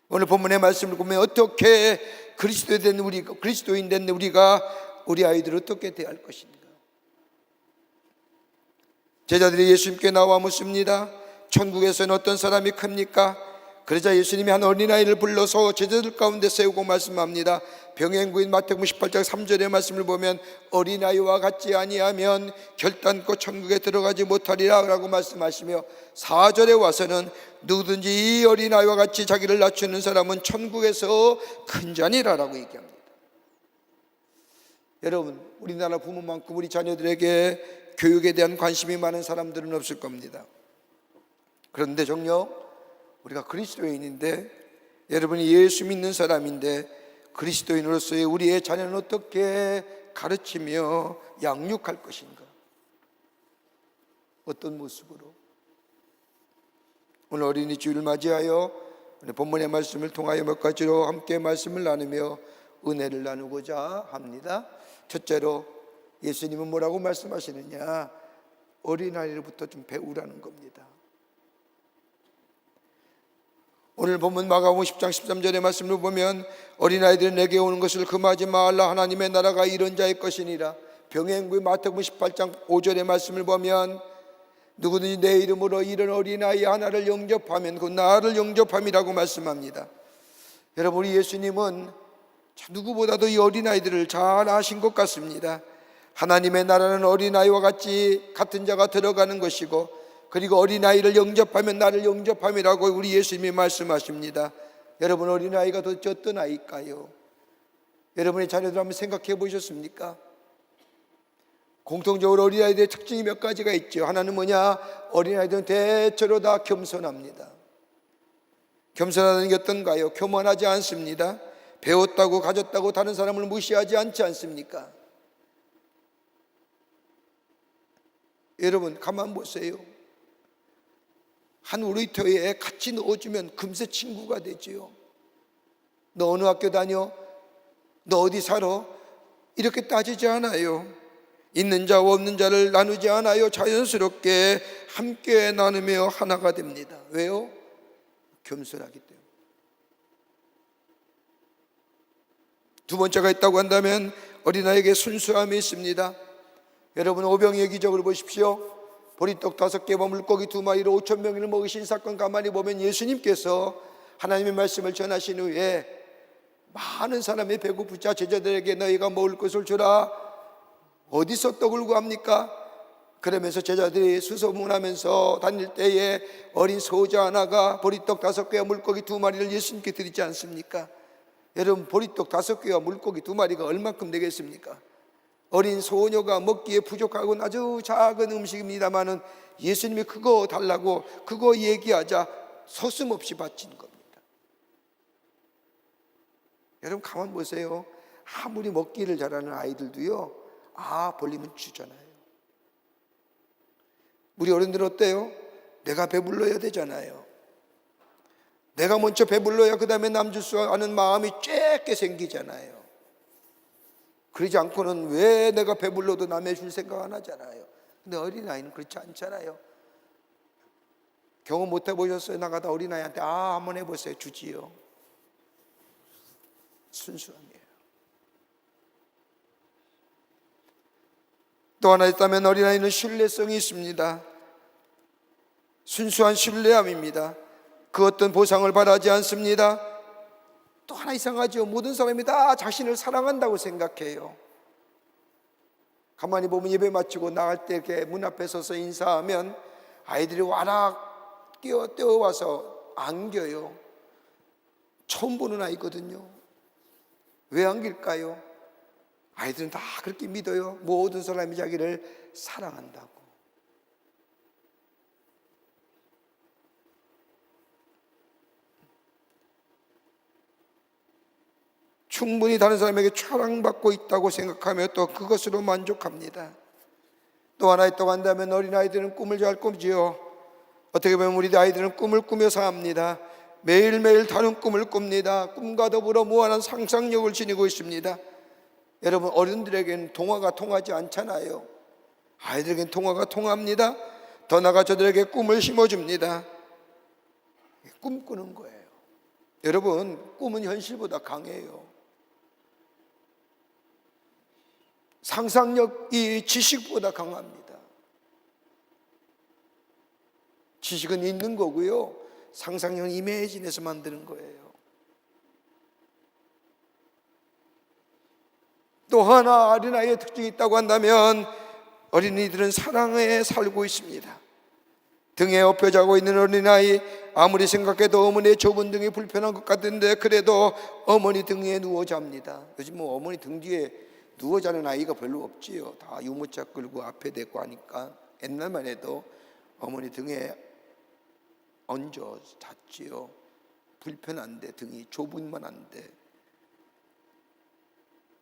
오늘 본문의 말씀을 보면 어떻게 그리스도인 된 우리가 우리 아이들을 어떻게 대할 것인가. 제자들이 예수님께 나와 묻습니다. 천국에서는 어떤 사람이 큽니까? 그러자 예수님이 한 어린아이를 불러서 제자들 가운데 세우고 말씀합니다. 병행구인 마태복음 18장 3절의 말씀을 보면 어린아이와 같지 아니하면 결단코 천국에 들어가지 못하리라 라고 말씀하시며 4절에 와서는 누구든지 이 어린아이와 같이 자기를 낮추는 사람은 천국에서 큰 자니라 라고 얘기합니다. 여러분, 우리나라 부모만큼 우리 자녀들에게 교육에 대한 관심이 많은 사람들은 없을 겁니다. 그런데 정녕 우리가 그리스도인인데 여러분이 예수 믿는 사람인데 그리스도인으로서의 우리의 자녀는 어떻게 가르치며 양육할 것인가? 어떤 모습으로? 오늘 어린이 주일을 맞이하여 오늘 본문의 말씀을 통하여 몇 가지로 함께 말씀을 나누며 은혜를 나누고자 합니다. 첫째로 예수님은 뭐라고 말씀하시느냐? 어린아이로부터 좀 배우라는 겁니다. 오늘 본문 마가복음 10장 13절의 말씀을 보면 어린아이들은 내게 오는 것을 금하지 말라 하나님의 나라가 이런 자의 것이니라. 병행구의 마태복음 18장 5절의 말씀을 보면 누구든지 내 이름으로 이런 어린아이 하나를 영접하면 그 나를 영접함이라고 말씀합니다. 여러분, 우리 예수님은 누구보다도 이 어린아이들을 잘 아신 것 같습니다. 하나님의 나라는 어린아이와 같은 자가 들어가는 것이고 그리고 어린아이를 영접하면 나를 영접함이라고 우리 예수님이 말씀하십니다. 여러분, 어린아이가 도대체 어떤 아이일까요? 여러분의 자녀들 한번 생각해 보셨습니까? 공통적으로 어린아이들의 특징이 몇 가지가 있죠. 하나는 뭐냐? 어린아이들은 대체로 다 겸손합니다. 겸손하다는 게 어떤가요? 교만하지 않습니다. 배웠다고 가졌다고 다른 사람을 무시하지 않지 않습니까? 여러분, 가만 보세요. 한 놀이터에 같이 넣어주면 금세 친구가 되지요. 너 어느 학교 다녀? 너 어디 살아? 이렇게 따지지 않아요. 있는 자와 없는 자를 나누지 않아요. 자연스럽게 함께 나누며 하나가 됩니다. 왜요? 겸손하기 때문에. 두 번째가 있다고 한다면 어린아이에게 순수함이 있습니다. 여러분, 오병이의 기적을 보십시오. 보리떡 5개와 물고기 2마리로 5,000명을 먹이신 사건 가만히 보면 예수님께서 하나님의 말씀을 전하신 후에 많은 사람이 배고프자 제자들에게 너희가 먹을 것을 주라. 어디서 떡을 구합니까? 그러면서 제자들이 수소문하면서 다닐 때에 어린 소자 하나가 보리떡 5개와 물고기 2마리를 예수님께 드리지 않습니까? 여러분, 보리떡 5개와 물고기 2마리가 얼만큼 되겠습니까? 어린 소녀가 먹기에 부족하고 아주 작은 음식입니다마는 예수님이 그거 달라고 그거 얘기하자 서슴없이 바친 겁니다. 여러분, 가만 보세요. 아무리 먹기를 잘하는 아이들도요, 벌리면 주잖아요. 우리 어른들은 어때요? 내가 배불러야 되잖아요. 내가 먼저 배불러야 그 다음에 남 줄 수 아는 마음이 쬐게 생기잖아요. 그러지 않고는 왜 내가 배불러도 남의 줄 생각 안 하잖아요. 근데 어린아이는 그렇지 않잖아요. 경험 못 해보셨어요? 나가다 어린아이한테 한번 해보세요. 주지요. 순수함이에요. 또 하나 있다면 어린아이는 신뢰성이 있습니다. 순수한 신뢰함입니다. 그 어떤 보상을 바라지 않습니다. 또 하나 이상하죠. 모든 사람이 다 자신을 사랑한다고 생각해요. 가만히 보면 예배 마치고 나갈 때 이렇게 문 앞에 서서 인사하면 아이들이 와락 뛰어와서 안겨요. 처음 보는 아이거든요. 왜 안길까요? 아이들은 다 그렇게 믿어요. 모든 사람이 자기를 사랑한다고. 충분히 다른 사람에게 사랑받고 있다고 생각하며 또 그것으로 만족합니다. 또 하나 있다고 한다면 어린아이들은 꿈을 잘 꾸지요. 어떻게 보면 우리 아이들은 꿈을 꾸며 삽니다. 매일매일 다른 꿈을 꿉니다. 꿈과 더불어 무한한 상상력을 지니고 있습니다. 여러분, 어른들에게는 통화가 통하지 않잖아요. 아이들에게는 통화가 통합니다. 더 나아가 저들에게 꿈을 심어줍니다. 꿈꾸는 거예요. 여러분, 꿈은 현실보다 강해요. 상상력이 지식보다 강합니다. 지식은 있는 거고요, 상상력은 이미지내서 만드는 거예요. 또 하나 어린아이의 특징이 있다고 한다면 어린이들은 사랑에 살고 있습니다. 등에 엎여 자고 있는 어린아이, 아무리 생각해도 어머니의 좁은 등이 불편한 것 같은데 그래도 어머니 등에 누워 잡니다. 요즘 어머니 등 뒤에 누워 자는 아이가 별로 없지요. 다 유모차 끌고 앞에 대고 하니까. 옛날만 해도 어머니 등에 얹어 잤지요. 불편한데, 등이 좁으면 안 돼.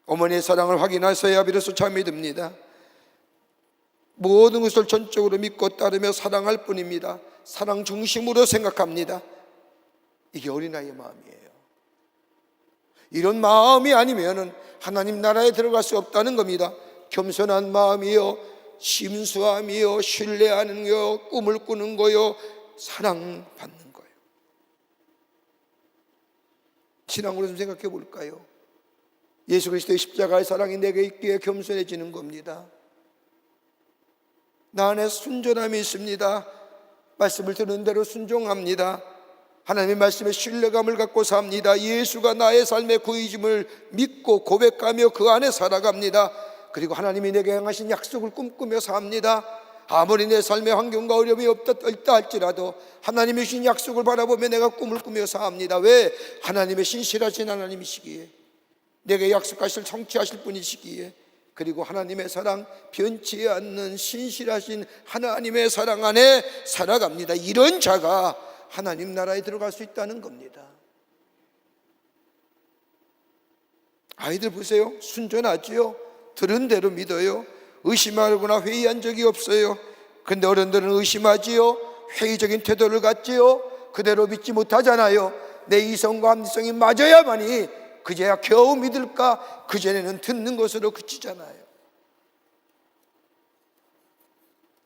어머니의 사랑을 확인하셔야 비로소 잠이 듭니다. 모든 것을 전적으로 믿고 따르며 사랑할 뿐입니다. 사랑 중심으로 생각합니다. 이게 어린아이의 마음이에요. 이런 마음이 아니면 하나님 나라에 들어갈 수 없다는 겁니다. 겸손한 마음이요, 심수함이요, 신뢰하는 거요, 꿈을 꾸는 거요, 사랑받는 거예요. 신앙으로 좀 생각해 볼까요? 예수 그리스도의 십자가의 사랑이 내게 있기에 겸손해지는 겁니다. 나 안에 순전함이 있습니다. 말씀을 들은 대로 순종합니다. 하나님의 말씀에 신뢰감을 갖고 삽니다. 예수가 나의 삶의 구의심을 믿고 고백하며 그 안에 살아갑니다. 그리고 하나님이 내게 행하신 약속을 꿈꾸며 삽니다. 아무리 내 삶의 환경과 어려움이 없다 할지라도 하나님이 주신 약속을 바라보며 내가 꿈을 꾸며 삽니다. 왜? 하나님의 신실하신 하나님이시기에, 내게 약속하실 성취하실 분이시기에, 그리고 하나님의 사랑, 변치 않는 신실하신 하나님의 사랑 안에 살아갑니다. 이런 자가 하나님 나라에 들어갈 수 있다는 겁니다. 아이들 보세요. 순전하지요. 들은 대로 믿어요. 의심하거나 회의한 적이 없어요. 그런데 어른들은 의심하지요. 회의적인 태도를 갖지요. 그대로 믿지 못하잖아요. 내 이성과 합리성이 맞아야만이 그제야 겨우 믿을까, 그전에는 듣는 것으로 그치잖아요.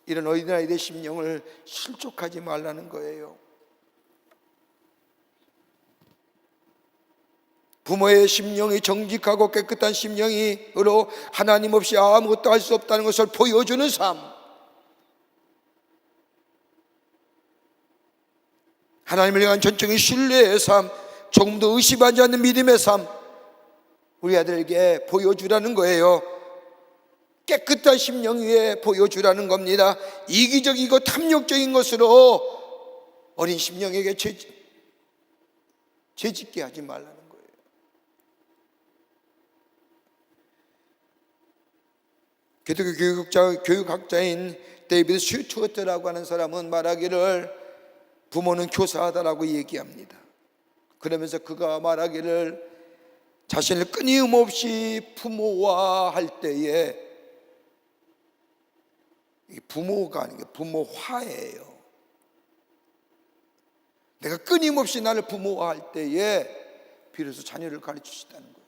이런 어린아이들의 심령을 실족하지 말라는 거예요. 부모의 심령이 정직하고 깨끗한 심령으로 하나님 없이 아무것도 할 수 없다는 것을 보여주는 삶, 하나님을 향한 전적인 신뢰의 삶, 조금도 의심하지 않는 믿음의 삶, 우리 아들에게 보여주라는 거예요. 깨끗한 심령 위에 보여주라는 겁니다. 이기적이고 탐욕적인 것으로 어린 심령에게 죄짓게 하지 말라는 거예요. 기독교 교육학자인 데이비드 슈트워트라고 하는 사람은 말하기를 부모는 교사하다라고 얘기합니다. 그러면서 그가 말하기를 자신을 끊임없이 부모화 할 때에, 부모가 아닌 게 부모화예요. 내가 끊임없이 나를 부모화할 때에 비로소 자녀를 가르치시다는 거예요.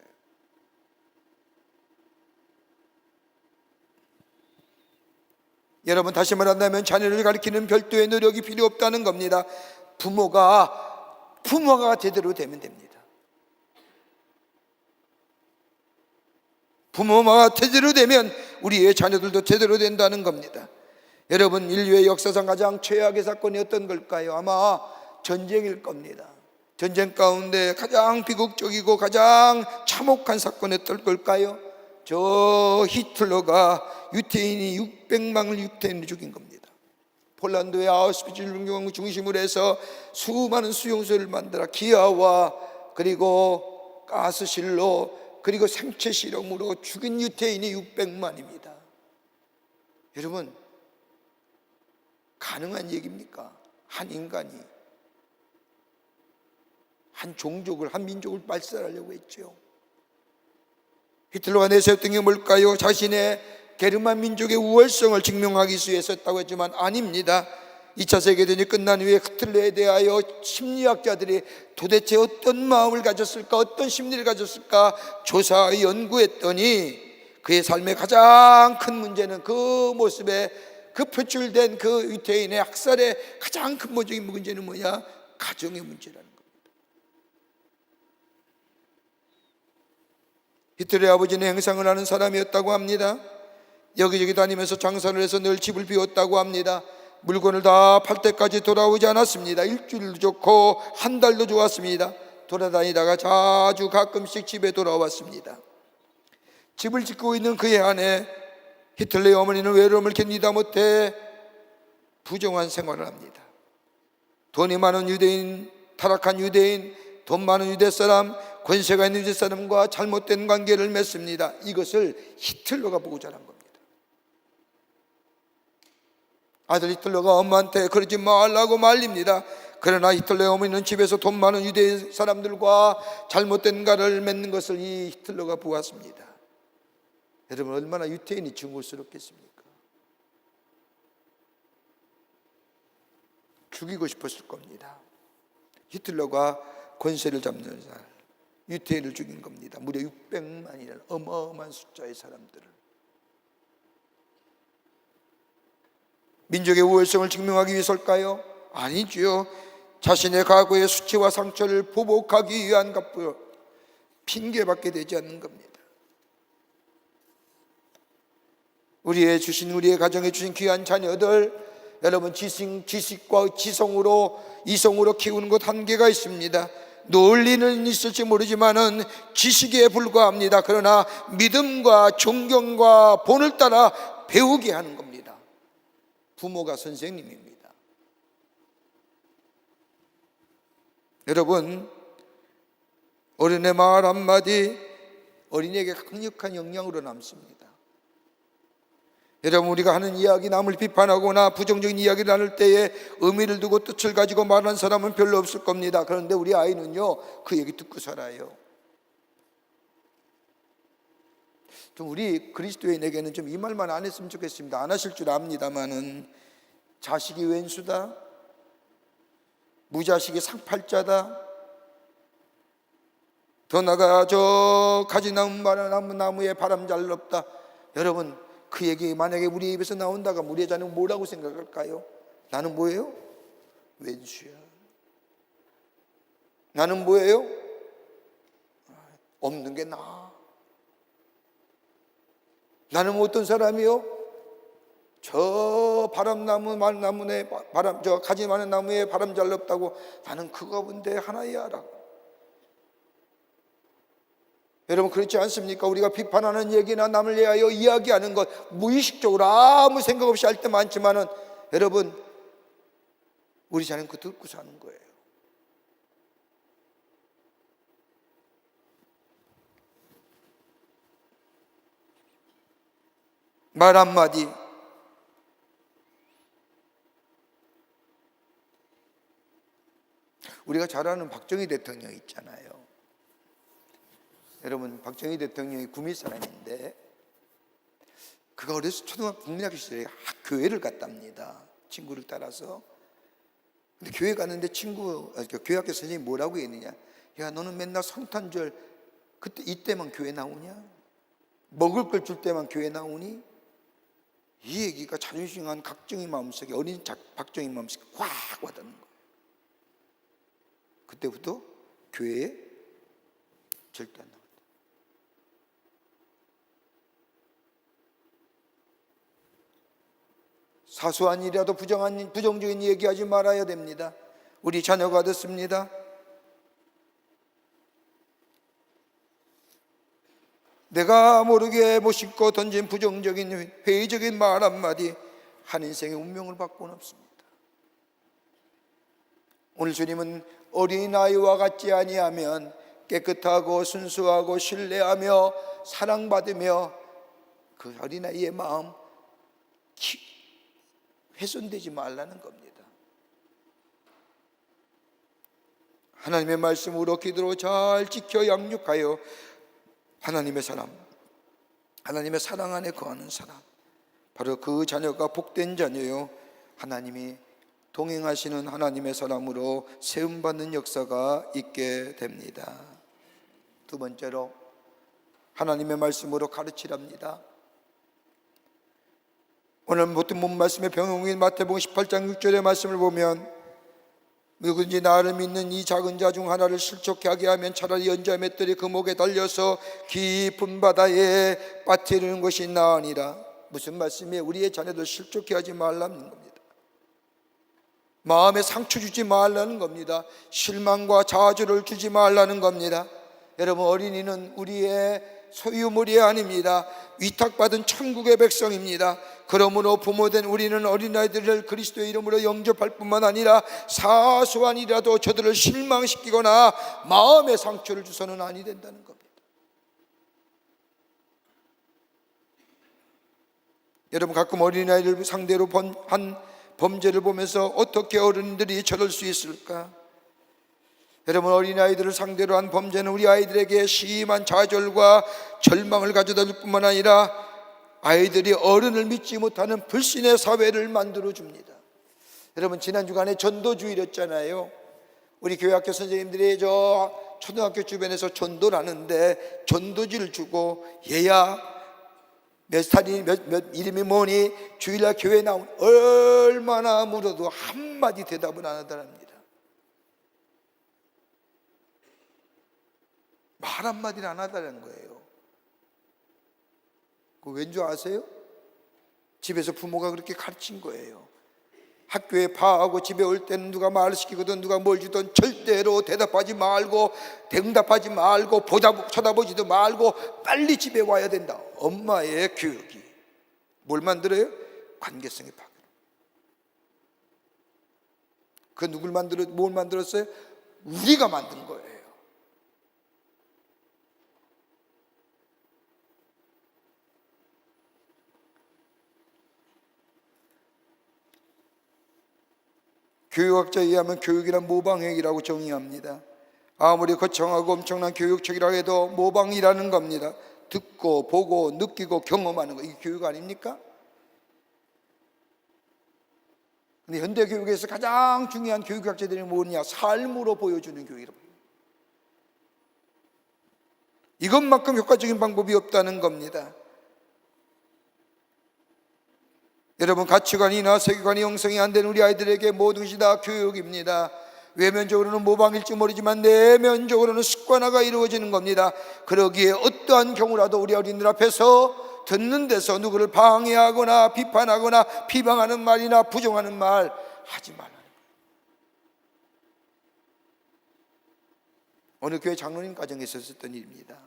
여러분, 다시 말한다면 자녀를 가르치는 별도의 노력이 필요 없다는 겁니다. 부모가 제대로 되면 됩니다. 부모가 제대로 되면 우리의 자녀들도 제대로 된다는 겁니다. 여러분, 인류의 역사상 가장 최악의 사건이 어떤 걸까요? 아마 전쟁일 겁니다. 전쟁 가운데 가장 비극적이고 가장 참혹한 사건이 어떨 걸까요? 저 히틀러가 유태인이 600만을 유태인을 죽인 겁니다. 폴란드의 아우슈비츠 중심으로 해서 수많은 수용소를 만들어 기아와 그리고 가스실로 그리고 생체 실험으로 죽인 유태인이 600만입니다. 여러분, 가능한 얘기입니까? 한 인간이 한 종족을, 한 민족을 발살하려고 했죠. 히틀러가 내세웠던 게 뭘까요? 자신의 게르만 민족의 우월성을 증명하기 위해서 했다고 했지만 아닙니다. 2차 세계대전이 끝난 후에 히틀러에 대하여 심리학자들이 도대체 어떤 마음을 가졌을까, 어떤 심리를 가졌을까 조사 연구했더니 그의 삶의 가장 큰 문제는 그 모습에 그 표출된 그 유태인의 학살의 가장 근본적인 문제는 뭐냐? 가정의 문제라는 겁니다. 히틀러의 아버지는 행상을 하는 사람이었다고 합니다. 여기저기 다니면서 장사를 해서 늘 집을 비웠다고 합니다. 물건을 다 팔 때까지 돌아오지 않았습니다. 일주일도 좋고 한 달도 좋았습니다. 돌아다니다가 자주 가끔씩 집에 돌아왔습니다. 집을 짓고 있는 그의 아내 히틀러의 어머니는 외로움을 견디다 못해 부정한 생활을 합니다. 돈이 많은 유대인, 타락한 유대인, 돈 많은 유대 사람, 권세가 있는 유대 사람과 잘못된 관계를 맺습니다. 이것을 히틀러가 보고 자란 겁니다. 아들 히틀러가 엄마한테 그러지 말라고 말립니다. 그러나 히틀러의 어머니는 집에서 돈 많은 유대 사람들과 잘못된 관계를 맺는 것을 이 히틀러가 보았습니다. 여러분, 얼마나 유태인이 증오스럽겠습니까? 죽이고 싶었을 겁니다. 히틀러가 권세를 잡는 날 유태인을 죽인 겁니다. 무려 600만이라는 어마어마한 숫자의 사람들을. 민족의 우월성을 증명하기 위해서일까요? 아니지요. 자신의 과거의 수치와 상처를 보복하기 위한 것뿐 핑계밖에 되지 않는 겁니다. 우리의 가정에 주신 귀한 자녀들, 여러분, 지식과 이성으로 키우는 것 한계가 있습니다. 논리는 있을지 모르지만은 지식에 불과합니다. 그러나 믿음과 존경과 본을 따라 배우게 하는 겁니다. 부모가 선생님입니다. 여러분, 어린의 말 한마디 어린이에게 강력한 영향으로 남습니다. 여러분, 우리가 하는 이야기, 남을 비판하거나 부정적인 이야기를 나눌 때에 의미를 두고 뜻을 가지고 말하는 사람은 별로 없을 겁니다. 그런데 우리 아이는요, 그 얘기 듣고 살아요. 좀 우리 그리스도인에게는 좀 이 말만 안 했으면 좋겠습니다. 안 하실 줄 압니다만은, 자식이 왼수다, 무자식이 상팔자다, 더 나아가 저 가지나무에 바람 잘 없다. 여러분, 그 얘기 만약에 우리 입에서 나온다가 우리 자녀는 뭐라고 생각할까요? 나는 뭐예요? 왼수야. 나는 뭐예요? 없는 게 나아. 나는 어떤 사람이요? 저 저 가지 많은 나무에 바람 잘 없다고 나는 그거 본데 하나야라고. 여러분 그렇지 않습니까? 우리가 비판하는 얘기나 남을 위하여 이야기하는 것 무의식적으로 아무 생각 없이 할 때 많지만은 여러분 우리 자는 그 듣고 사는 거예요. 말 한마디, 우리가 잘 아는 박정희 대통령 있잖아요. 여러분 박정희 대통령이 구미 사람인데 그가 어려서 초등학교 국민학교 시절에 교회를 갔답니다. 친구를 따라서. 근데 교회 갔는데 교회학교 선생님이 뭐라고 했느냐, 야 너는 맨날 성탄절 그때 이때만 교회 나오냐, 먹을 걸 줄 때만 교회 나오니, 이 얘기가 자존심 상한 박정희 마음속에, 어린 박정희 마음속에 확 와닿는 거예요. 그때부터 교회에 절대 안 나왔다. 사소한 일이라도 부정적인 얘기하지 말아야 됩니다. 우리 자녀가 듣습니다. 내가 모르게 못심고 던진 부정적인 회의적인 말 한마디 한 인생의 운명을 바꾸는 없습니다. 오늘 주님은 어린아이와 같지 아니하면 깨끗하고 순수하고 신뢰하며 사랑받으며 그 어린아이의 마음 훼손되지 말라는 겁니다. 하나님의 말씀으로 기도로 잘 지켜 양육하여 하나님의 사람, 하나님의 사랑 안에 거하는 사람, 바로 그 자녀가 복된 자녀요, 하나님이 동행하시는 하나님의 사람으로 세움받는 역사가 있게 됩니다. 두 번째로 하나님의 말씀으로 가르치랍니다. 오늘 모든 본 말씀의 병용인 마태복음 18장 6절의 말씀을 보면 누구든지 나를 믿는 이 작은 자 중 하나를 실족케 하게 하면 차라리 연자 맷들이 그 목에 달려서 깊은 바다에 빠뜨리는 것이 나으니라. 무슨 말씀이에요? 우리의 자녀들 실족케 하지 말라는 겁니다. 마음에 상처 주지 말라는 겁니다. 실망과 좌절을 주지 말라는 겁니다. 여러분 어린이는 우리의 소유물이 아닙니다. 위탁받은 천국의 백성입니다. 그러므로 부모된 우리는 어린아이들을 그리스도의 이름으로 영접할 뿐만 아니라 사소한 일이라도 저들을 실망시키거나 마음의 상처를 주서는 아니 된다는 겁니다. 여러분 가끔 어린아이를 상대로 한 범죄를 보면서 어떻게 어른들이 저럴 수 있을까? 여러분 어린아이들을 상대로 한 범죄는 우리 아이들에게 심한 좌절과 절망을 가져다 줄 뿐만 아니라 아이들이 어른을 믿지 못하는 불신의 사회를 만들어 줍니다. 여러분 지난 주간에 전도주일이었잖아요. 우리 교회학교 선생님들이 저 초등학교 주변에서 전도를 하는데 전도지를 주고 얘야 몇 살이 몇 이름이 뭐니 주일날 교회 나온 얼마나 물어도 한마디 대답을 안 하더랍니다. 말 한마디를 안 하다는 거예요. 그 왠지 아세요? 집에서 부모가 그렇게 가르친 거예요. 학교에 파하고 집에 올 때는 누가 말을 시키거든 누가 뭘 주든 절대로 대답하지 말고 대응답하지 말고 쳐다보지도 말고 빨리 집에 와야 된다. 엄마의 교육이 뭘 만들어요? 관계성의 파괴. 그 뭘 만들었어요? 우리가 만든 거예요. 교육학자에 의하면 교육이란 모방행위라고 정의합니다. 아무리 거창하고 엄청난 교육책이라 해도 모방이라는 겁니다. 듣고 보고 느끼고 경험하는 거, 이게 교육 아닙니까? 근데 현대 교육에서 가장 중요한 교육학자들이 뭐냐? 삶으로 보여주는 교육이라고. 이것만큼 효과적인 방법이 없다는 겁니다. 여러분 가치관이나 세계관이 형성이 안 된 우리 아이들에게 모든 것이 다 교육입니다. 외면적으로는 모방일지 모르지만 내면적으로는 습관화가 이루어지는 겁니다. 그러기에 어떠한 경우라도 우리 어린이들 앞에서 듣는 데서 누구를 방해하거나 비판하거나 비방하는 말이나 부정하는 말 하지 말라는 거예요. 어느 교회 장로님 가정에 있었던 일입니다.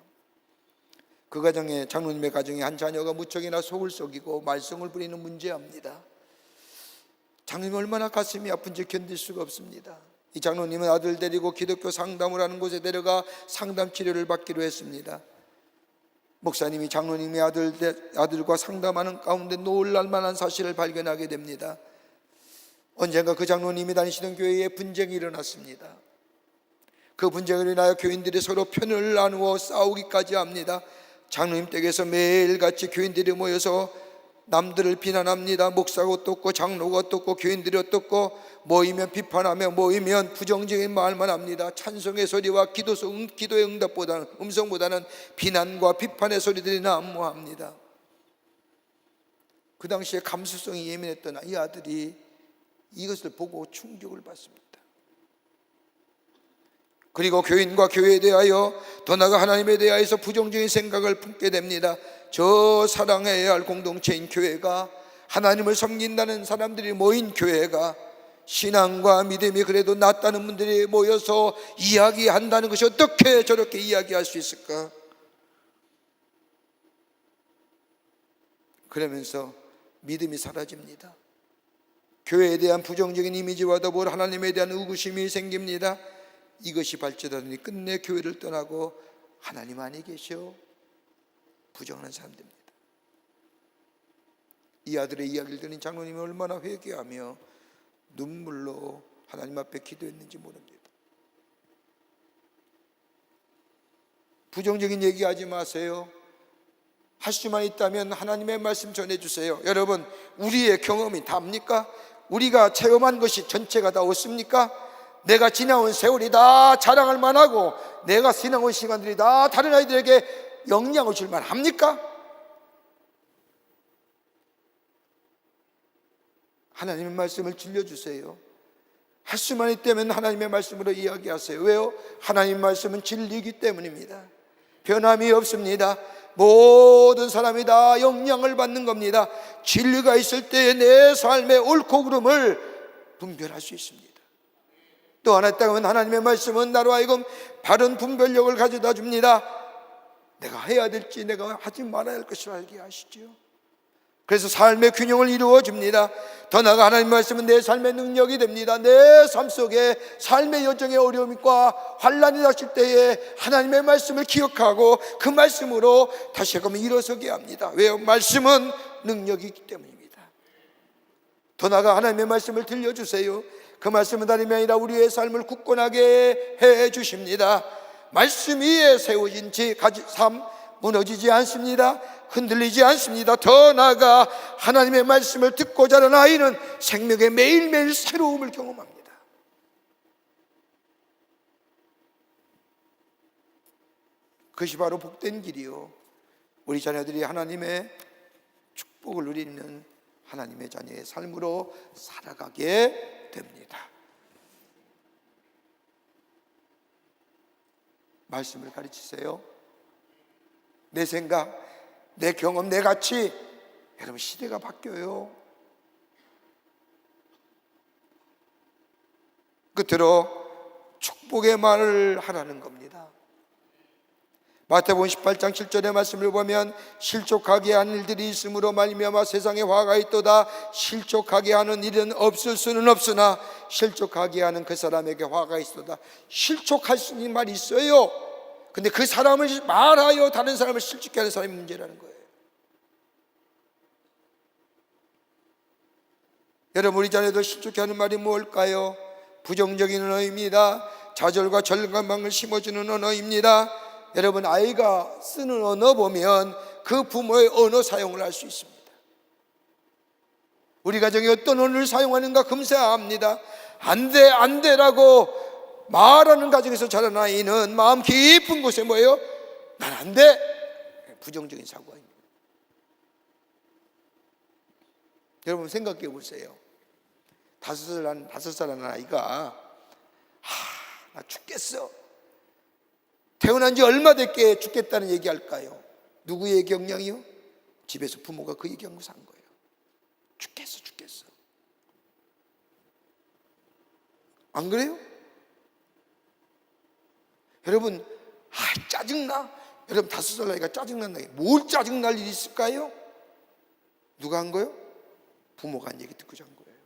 그 가정에, 장로님의 가정에 한 자녀가 무척이나 속을 썩이고 말썽을 부리는 문제입니다. 장로님이 얼마나 가슴이 아픈지 견딜 수가 없습니다. 이 장로님은 아들 데리고 기독교 상담을 하는 곳에 데려가 상담 치료를 받기로 했습니다. 목사님이 장로님의 아들과 상담하는 가운데 놀랄 만한 사실을 발견하게 됩니다. 언젠가 그 장로님이 다니시던 교회에 분쟁이 일어났습니다. 그 분쟁으로 인하여 교인들이 서로 편을 나누어 싸우기까지 합니다. 장로님 댁에서 매일같이 교인들이 모여서 남들을 비난합니다. 목사가 어떻고 장로가 어떻고 교인들이 어떻고, 모이면 비판하며 모이면 부정적인 말만 합니다. 찬송의 소리와 기도의 음성보다는 비난과 비판의 소리들이 난무합니다. 그 당시에 감수성이 예민했던 이 아들이 이것을 보고 충격을 받습니다. 그리고 교인과 교회에 대하여, 더 나아가 하나님에 대하여서 부정적인 생각을 품게 됩니다. 저 사랑해야 할 공동체인 교회가, 하나님을 섬긴다는 사람들이 모인 교회가, 신앙과 믿음이 그래도 낫다는 분들이 모여서 이야기한다는 것이 어떻게 저렇게 이야기할 수 있을까? 그러면서 믿음이 사라집니다. 교회에 대한 부정적인 이미지와 더불어 하나님에 대한 의구심이 생깁니다. 이것이 발전하더니 끝내 교회를 떠나고 하나님 안에 계셔 부정하는 사람들입니다. 이 아들의 이야기를 들은 장로님이 얼마나 회개하며 눈물로 하나님 앞에 기도했는지 모릅니다. 부정적인 얘기하지 마세요. 할 수만 있다면 하나님의 말씀 전해주세요. 여러분, 우리의 경험이 답니까? 우리가 체험한 것이 전체가 다 옳습니까? 내가 지나온 세월이 다 자랑할 만하고 내가 지나온 시간들이 다 다른 아이들에게 영향을 줄 만합니까? 하나님의 말씀을 들려주세요. 할 수만 있다면 하나님의 말씀으로 이야기하세요. 왜요? 하나님의 말씀은 진리이기 때문입니다. 변함이 없습니다. 모든 사람이 다 영향을 받는 겁니다. 진리가 있을 때에 내 삶의 옳고 그름을 분별할 수 있습니다. 또 하나 있다면 하나님의 말씀은 나로 하여금 바른 분별력을 가져다 줍니다. 내가 해야 될지 내가 하지 말아야 할 것을 알게 하시죠. 그래서 삶의 균형을 이루어 줍니다. 더 나아가 하나님의 말씀은 내 삶의 능력이 됩니다. 내 삶 속에 삶의 여정의 어려움과 환난이 닥칠 때에 하나님의 말씀을 기억하고 그 말씀으로 다시 한번 일어서게 합니다. 왜요? 말씀은 능력이기 때문입니다. 더 나아가 하나님의 말씀을 들려주세요. 그 말씀은 다름이 아니라 우리의 삶을 굳건하게 해 주십니다. 말씀 위에 세워진 삶 무너지지 않습니다. 흔들리지 않습니다. 더 나아가 하나님의 말씀을 듣고 자란 아이는 생명의 매일매일 새로움을 경험합니다. 그것이 바로 복된 길이요, 우리 자녀들이 하나님의 축복을 누리는 하나님의 자녀의 삶으로 살아가게 됩니다. 말씀을 가르치세요. 내 생각, 내 경험, 내 가치. 여러분, 시대가 바뀌어요. 끝으로 축복의 말을 하라는 겁니다. 마태복음 18장 7절의 말씀을 보면 실족하게 하는 일들이 있으므로 말미암아 세상에 화가 있도다. 실족하게 하는 일은 없을 수는 없으나 실족하게 하는 그 사람에게 화가 있도다. 실족할 수 있는 말이 있어요. 근데 그 사람을 말하여 다른 사람을 실족하게 하는 사람이 문제라는 거예요. 여러분, 우리 자녀도 실족하게 하는 말이 뭘까요? 부정적인 언어입니다. 좌절과 절망을 심어주는 언어입니다. 여러분, 아이가 쓰는 언어 보면 그 부모의 언어 사용을 할 수 있습니다. 우리 가정이 어떤 언어를 사용하는가 금세합니다. 안 돼, 안 돼라고 말하는 가정에서 자란 아이는 마음 깊은 곳에 뭐예요? 난 안 돼. 부정적인 사고입니다. 여러분, 생각해 보세요. 5살 하는 아이가 나 죽겠어. 태어난 지 얼마 됐게 죽겠다는 얘기할까요? 누구의 경향이요? 집에서 부모가 그 얘기한 거 산 거예요. 죽겠어. 안 그래요? 여러분, 짜증나. 여러분 5살 나이가 짜증난다. 뭘 짜증날 일이 있을까요? 누가 한 거요? 부모가 한 얘기 듣고 잔 거예요.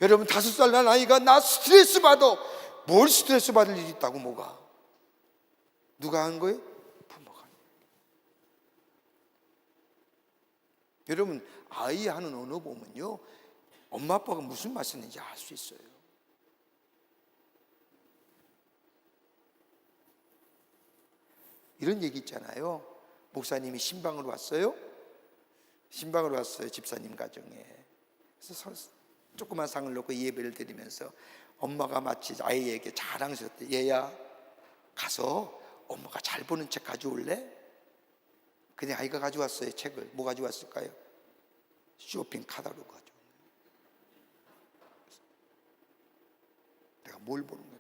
여러분 5살 난 아이가 나 스트레스 받아. 뭘 스트레스 받을 일이 있다고 뭐가? 누가 한 거예요? 부모가 한 거예요. 여러분 아이 하는 언어 보면요, 엄마 아빠가 무슨 말씀인지 알 수 있어요. 이런 얘기 있잖아요. 목사님이 신방으로 왔어요. 신방으로 왔어요. 집사님 가정에. 그래서 조그만 상을 놓고 예배를 드리면서 엄마가 마치 아이에게 자랑스럽대. 얘야, 가서 엄마가 잘 보는 책 가져올래? 그냥 아이가 가져왔어요. 책을. 뭐 가져왔을까요? 쇼핑 카탈로그 가져왔어요. 내가 뭘 보는 거다.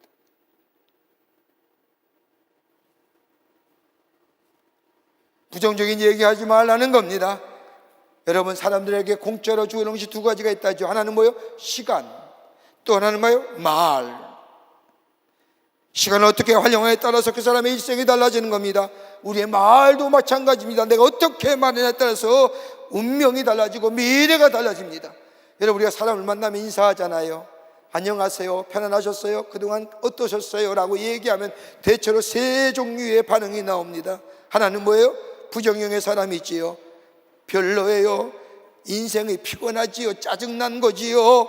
부정적인 얘기하지 말라는 겁니다. 여러분 사람들에게 공짜로 주는 것이 두 가지가 있다죠. 하나는 뭐예요? 시간. 또 하나는 뭐예요? 말. 시간을 어떻게 활용하냐에 따라서 그 사람의 일생이 달라지는 겁니다. 우리의 말도 마찬가지입니다. 내가 어떻게 말하냐에 따라서 운명이 달라지고 미래가 달라집니다. 여러분 우리가 사람을 만나면 인사하잖아요. 안녕하세요, 편안하셨어요? 그동안 어떠셨어요? 라고 얘기하면 대체로 세 종류의 반응이 나옵니다. 하나는 뭐예요? 부정형의 사람이 있지요. 별로예요. 인생이 피곤하지요. 짜증난 거지요.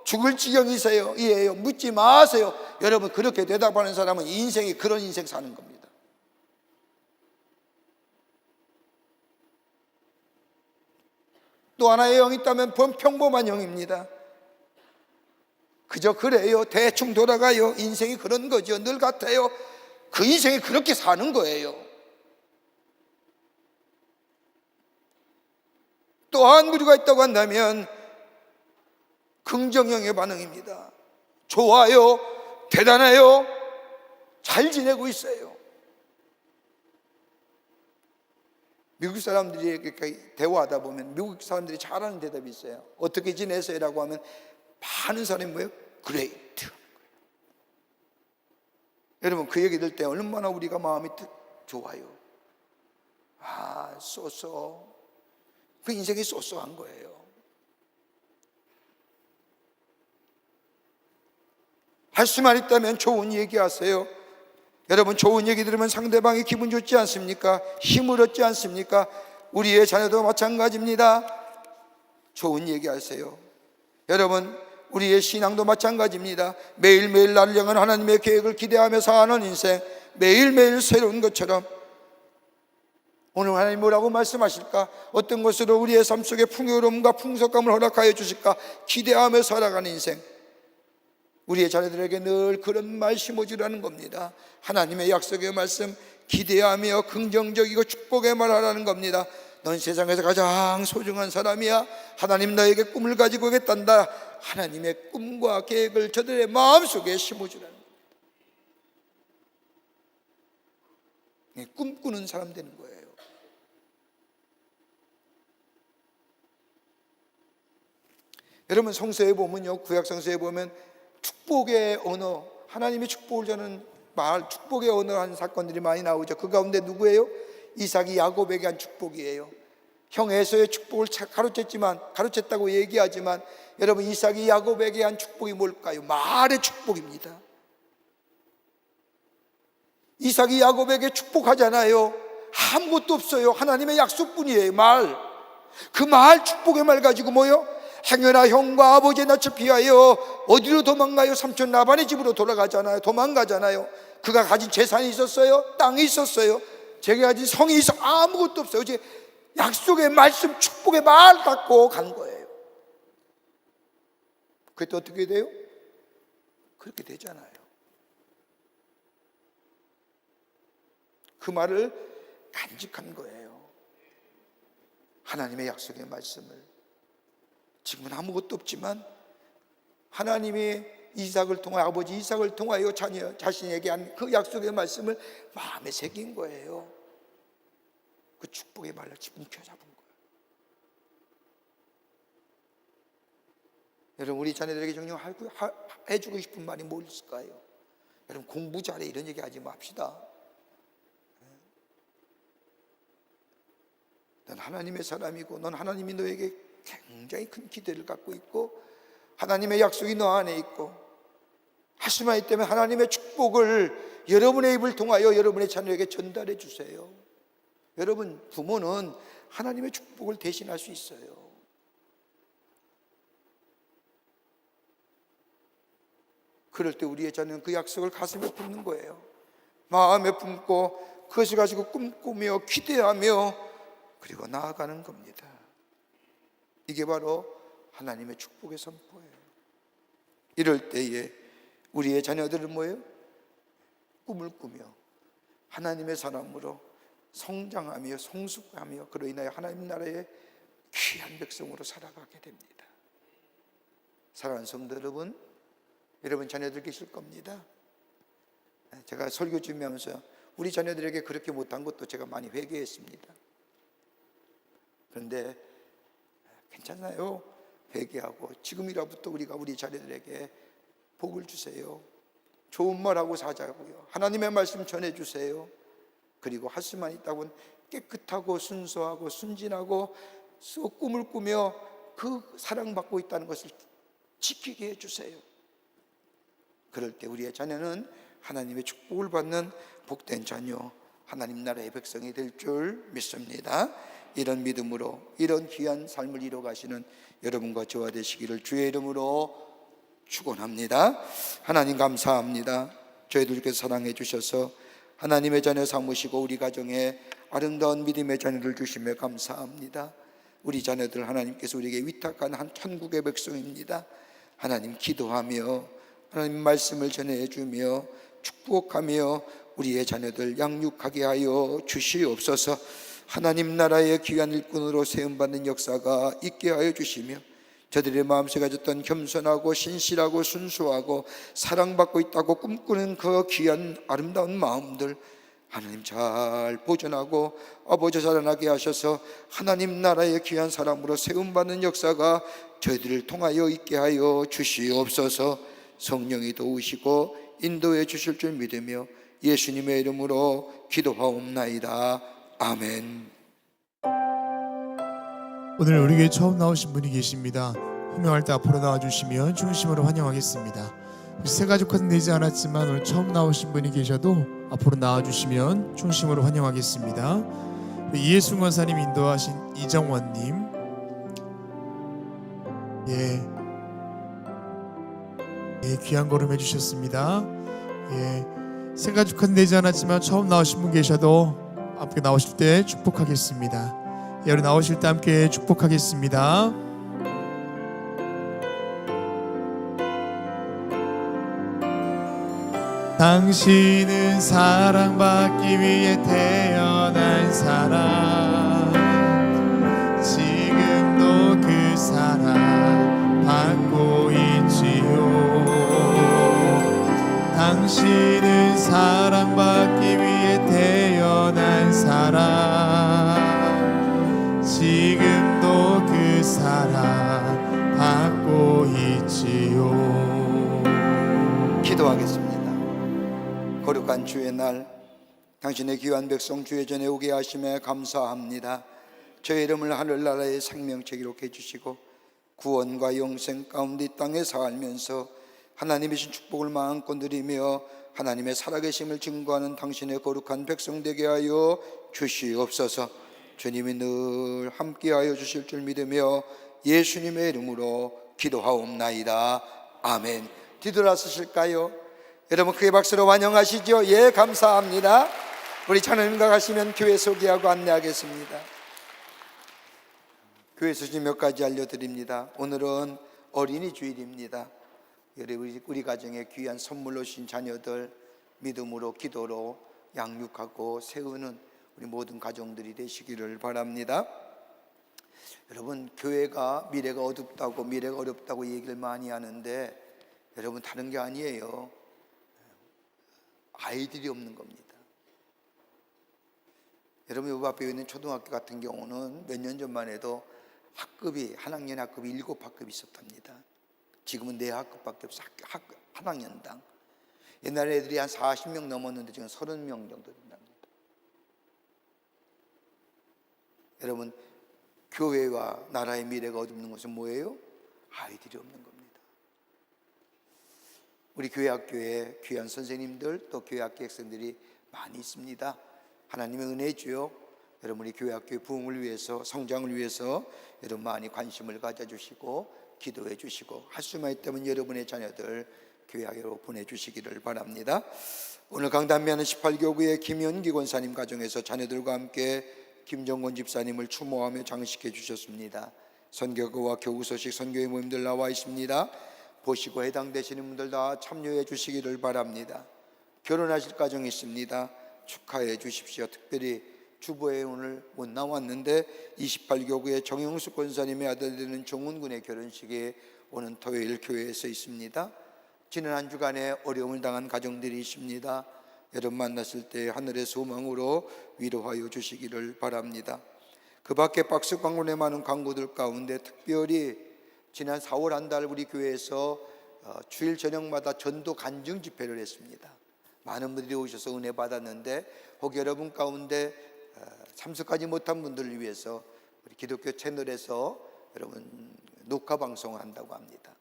죽을 지경이세요. 이에요. 묻지 마세요. 여러분 그렇게 대답하는 사람은 인생이 그런 인생 사는 겁니다. 또 하나의 영이 있다면 평범한 영입니다. 그저 그래요. 대충 돌아가요. 인생이 그런 거죠. 늘 같아요. 그 인생이 그렇게 사는 거예요. 또한 부류가 있다고 한다면 긍정형의 반응입니다. 좋아요, 대단해요, 잘 지내고 있어요. 미국 사람들이 대화하다 보면 미국 사람들이 잘하는 대답이 있어요. 어떻게 지내세요? 라고 하면 많은 사람이 뭐예요? Great. 여러분 그 얘기 들을 때 얼마나 우리가 마음이 좋아요. 아, 쏘쏘. 그 인생이 쏘쏘한 거예요. 할 수만 있다면 좋은 얘기 하세요. 여러분 좋은 얘기 들으면 상대방이 기분 좋지 않습니까? 힘을 얻지 않습니까? 우리의 자녀도 마찬가지입니다. 좋은 얘기 하세요. 여러분 우리의 신앙도 마찬가지입니다. 매일매일 나를 향한 하나님의 계획을 기대하며 사는 인생, 매일매일 새로운 것처럼 오늘 하나님 뭐라고 말씀하실까? 어떤 것으로 우리의 삶 속에 풍요로움과 풍성감을 허락하여 주실까? 기대하며 살아가는 인생, 우리의 자녀들에게 늘 그런 말 심어주라는 겁니다. 하나님의 약속의 말씀 기대하며 긍정적이고 축복의 말 하라는 겁니다. 넌 세상에서 가장 소중한 사람이야. 하나님 너에게 꿈을 가지고 있단다. 하나님의 꿈과 계획을 저들의 마음속에 심어주라는 겁니다. 꿈꾸는 사람 되는 거예요. 여러분 성서에 보면요, 구약 성서에 보면 축복의 언어, 하나님의 축복을 주는 말, 축복의 언어 하는 사건들이 많이 나오죠. 그 가운데 누구예요? 이삭이 야곱에게 한 축복이에요. 형 에서의 축복을 가로챘다고 얘기하지만 여러분 이삭이 야곱에게 한 축복이 뭘까요? 말의 축복입니다. 이삭이 야곱에게 축복하잖아요. 아무것도 없어요. 하나님의 약속뿐이에요. 말. 그 말, 축복의 말 가지고 뭐요? 행여나 형과 아버지의 낯을 피하여 어디로 도망가요? 삼촌 라반의 집으로 돌아가잖아요. 도망가잖아요. 그가 가진 재산이 있었어요? 땅이 있었어요? 제가 가진 성이 있어? 아무것도 없어요. 이제 약속의 말씀, 축복의 말 갖고 간 거예요. 그때 어떻게 돼요? 그렇게 되잖아요. 그 말을 간직한 거예요. 하나님의 약속의 말씀을. 지금은 아무것도 없지만 하나님이 이삭을 통하여, 아버지 이삭을 통하여 자신에게 한 그 약속의 말씀을 마음에 새긴 거예요. 그 축복의 말로 뭉켜잡은 거예요. 여러분 우리 자녀들에게 정녕 해주고 싶은 말이 뭐 있을까요? 여러분 공부 잘해 이런 얘기 하지 맙시다. 넌 하나님의 사람이고 넌 하나님이 너에게 굉장히 큰 기대를 갖고 있고 하나님의 약속이 너 안에 있고 하시마이 때문에 하나님의 축복을 여러분의 입을 통하여 여러분의 자녀에게 전달해 주세요. 여러분 부모는 하나님의 축복을 대신할 수 있어요. 그럴 때 우리의 자녀는 그 약속을 가슴에 품는 거예요. 마음에 품고 그것을 가지고 꿈꾸며 기대하며 그리고 나아가는 겁니다. 이게 바로 하나님의 축복의 선포예요. 이럴 때에 우리의 자녀들은 뭐예요? 꿈을 꾸며 하나님의 사람으로 성장하며 성숙하며 그로 인하여 하나님 나라의 귀한 백성으로 살아가게 됩니다. 사랑하는 성도 여러분, 여러분 자녀들 계실 겁니다. 제가 설교 준비하면서 우리 자녀들에게 그렇게 못한 것도 제가 많이 회개했습니다. 그런데 괜찮아요. 회개하고 지금이라부터 우리가 우리 자녀들에게 복을 주세요. 좋은 말하고 사자고요. 하나님의 말씀 전해주세요. 그리고 할 수만 있다고는 깨끗하고 순수하고 순진하고 꿈을 꾸며 그 사랑받고 있다는 것을 지키게 해주세요. 그럴 때 우리의 자녀는 하나님의 축복을 받는 복된 자녀, 하나님 나라의 백성이 될 줄 믿습니다. 이런 믿음으로 이런 귀한 삶을 이뤄가시는 여러분과 저와 되시기를 주의 이름으로 축원합니다. 하나님 감사합니다. 저희들께서 사랑해 주셔서 하나님의 자녀 삼으시고 우리 가정에 아름다운 믿음의 자녀를 주시며 감사합니다. 우리 자녀들 하나님께서 우리에게 위탁한 한 천국의 백성입니다. 하나님 기도하며 하나님 말씀을 전해주며 축복하며 우리의 자녀들 양육하게 하여 주시옵소서. 하나님 나라의 귀한 일꾼으로 세움받는 역사가 있게 하여 주시며 저들의 마음속에 가졌던 겸손하고 신실하고 순수하고 사랑받고 있다고 꿈꾸는 그 귀한 아름다운 마음들 하나님 잘 보존하고 아버지 자라나게 하셔서 하나님 나라의 귀한 사람으로 세움받는 역사가 저희들을 통하여 있게 하여 주시옵소서. 성령이 도우시고 인도해 주실 줄 믿으며 예수님의 이름으로 기도하옵나이다. 아멘. 오늘 우리 교회 처음 나오신 분이 계십니다. 호명할 때 앞으로 나와주시면 중심으로 환영하겠습니다. 새가족화는 되지 않았지만 오늘 처음 나오신 분이 계셔도 앞으로 나와주시면 중심으로 환영하겠습니다. 이예순 권사님 인도하신 이정원님, 귀한 걸음 해주셨습니다. 새가족화는 되지 않았지만 처음 나오신 분 계셔도 함께 나오실 때 축복하겠습니다. 우리 나오실 때 함께 축복하겠습니다. 당신은 사랑받기 위해 태어난 사람, 지금도 그 사랑 받고 있지요. 당신은 사랑받기 위해 태어난 사람, 지금도 그 사랑 받고 있지요. 기도하겠습니다. 거룩한 주의 날 당신의 귀한 백성 주의 전에 오게 하심에 감사합니다. 저의 이름을 하늘나라의 생명책 기록해 주시고 구원과 영생 가운데 이 땅에 살면서 하나님이신 축복을 마음껏 누리며 하나님의 살아계심을 증거하는 당신의 거룩한 백성 되게 하여 주시옵소서. 주님이 늘 함께하여 주실 줄 믿으며 예수님의 이름으로 기도하옵나이다. 아멘. 뒤돌아서실까요? 여러분 크게 박수로 환영하시죠. 예, 감사합니다. 우리 자녀님과 가시면 교회 소개하고 안내하겠습니다. 교회 소식 몇 가지 알려드립니다. 오늘은 어린이 주일입니다. 우리 가정에 귀한 선물로 주신 자녀들 믿음으로 기도로 양육하고 세우는 우리 모든 가정들이 되시기를 바랍니다. 여러분 교회가 미래가 어둡다고 미래가 어렵다고 얘기를 많이 하는데 여러분 다른 게 아니에요. 아이들이 없는 겁니다. 여러분 요 앞에 있는 초등학교 같은 경우는 몇 년 전만 해도 학급이 한 학년에 학급이 7학급이 있었답니다. 지금은 4학급밖에 없어. 한 학년당. 옛날에 애들이 한 40명 넘었는데 지금 30명 정도 된답니다. 여러분, 교회와 나라의 미래가 어둡는 것은 뭐예요? 아이들이 없는 겁니다. 우리 교회 학교에 귀한 선생님들 또 교회 학교 학생들이 많이 있습니다. 하나님의 은혜지요. 여러분, 우리 교회 학교의 부흥을 위해서, 성장을 위해서 여러분 많이 관심을 가져주시고 기도해 주시고, 할 수만 있다면 여러분의 자녀들 교회 학교로 보내주시기를 바랍니다. 오늘 강단미하는 18교구의 김현기 권사님 가정에서 자녀들과 함께 김정권 집사님을 추모하며 장식해 주셨습니다. 선교교와 교구 소식 선교회 모임들 나와 있습니다. 보시고 해당되시는 분들 다 참여해 주시기를 바랍니다. 결혼하실 가정이 있습니다. 축하해 주십시오. 특별히 주보에 오늘 못 나왔는데 28교구의 정영숙 권사님의 아들 되는 정훈군의 결혼식이 오는 토요일 교회에서 있습니다. 지난 한 주간에 어려움을 당한 가정들이 있습니다. 여러분 만났을 때 하늘의 소망으로 위로하여 주시기를 바랍니다. 그 밖에 박스 광고에 많은 광고들 가운데 특별히 지난 4월 한 달 우리 교회에서 주일 저녁마다 전도 간증 집회를 했습니다. 많은 분들이 오셔서 은혜 받았는데 혹 여러분 가운데 참석하지 못한 분들을 위해서 우리 기독교 채널에서 여러분 녹화 방송을 한다고 합니다.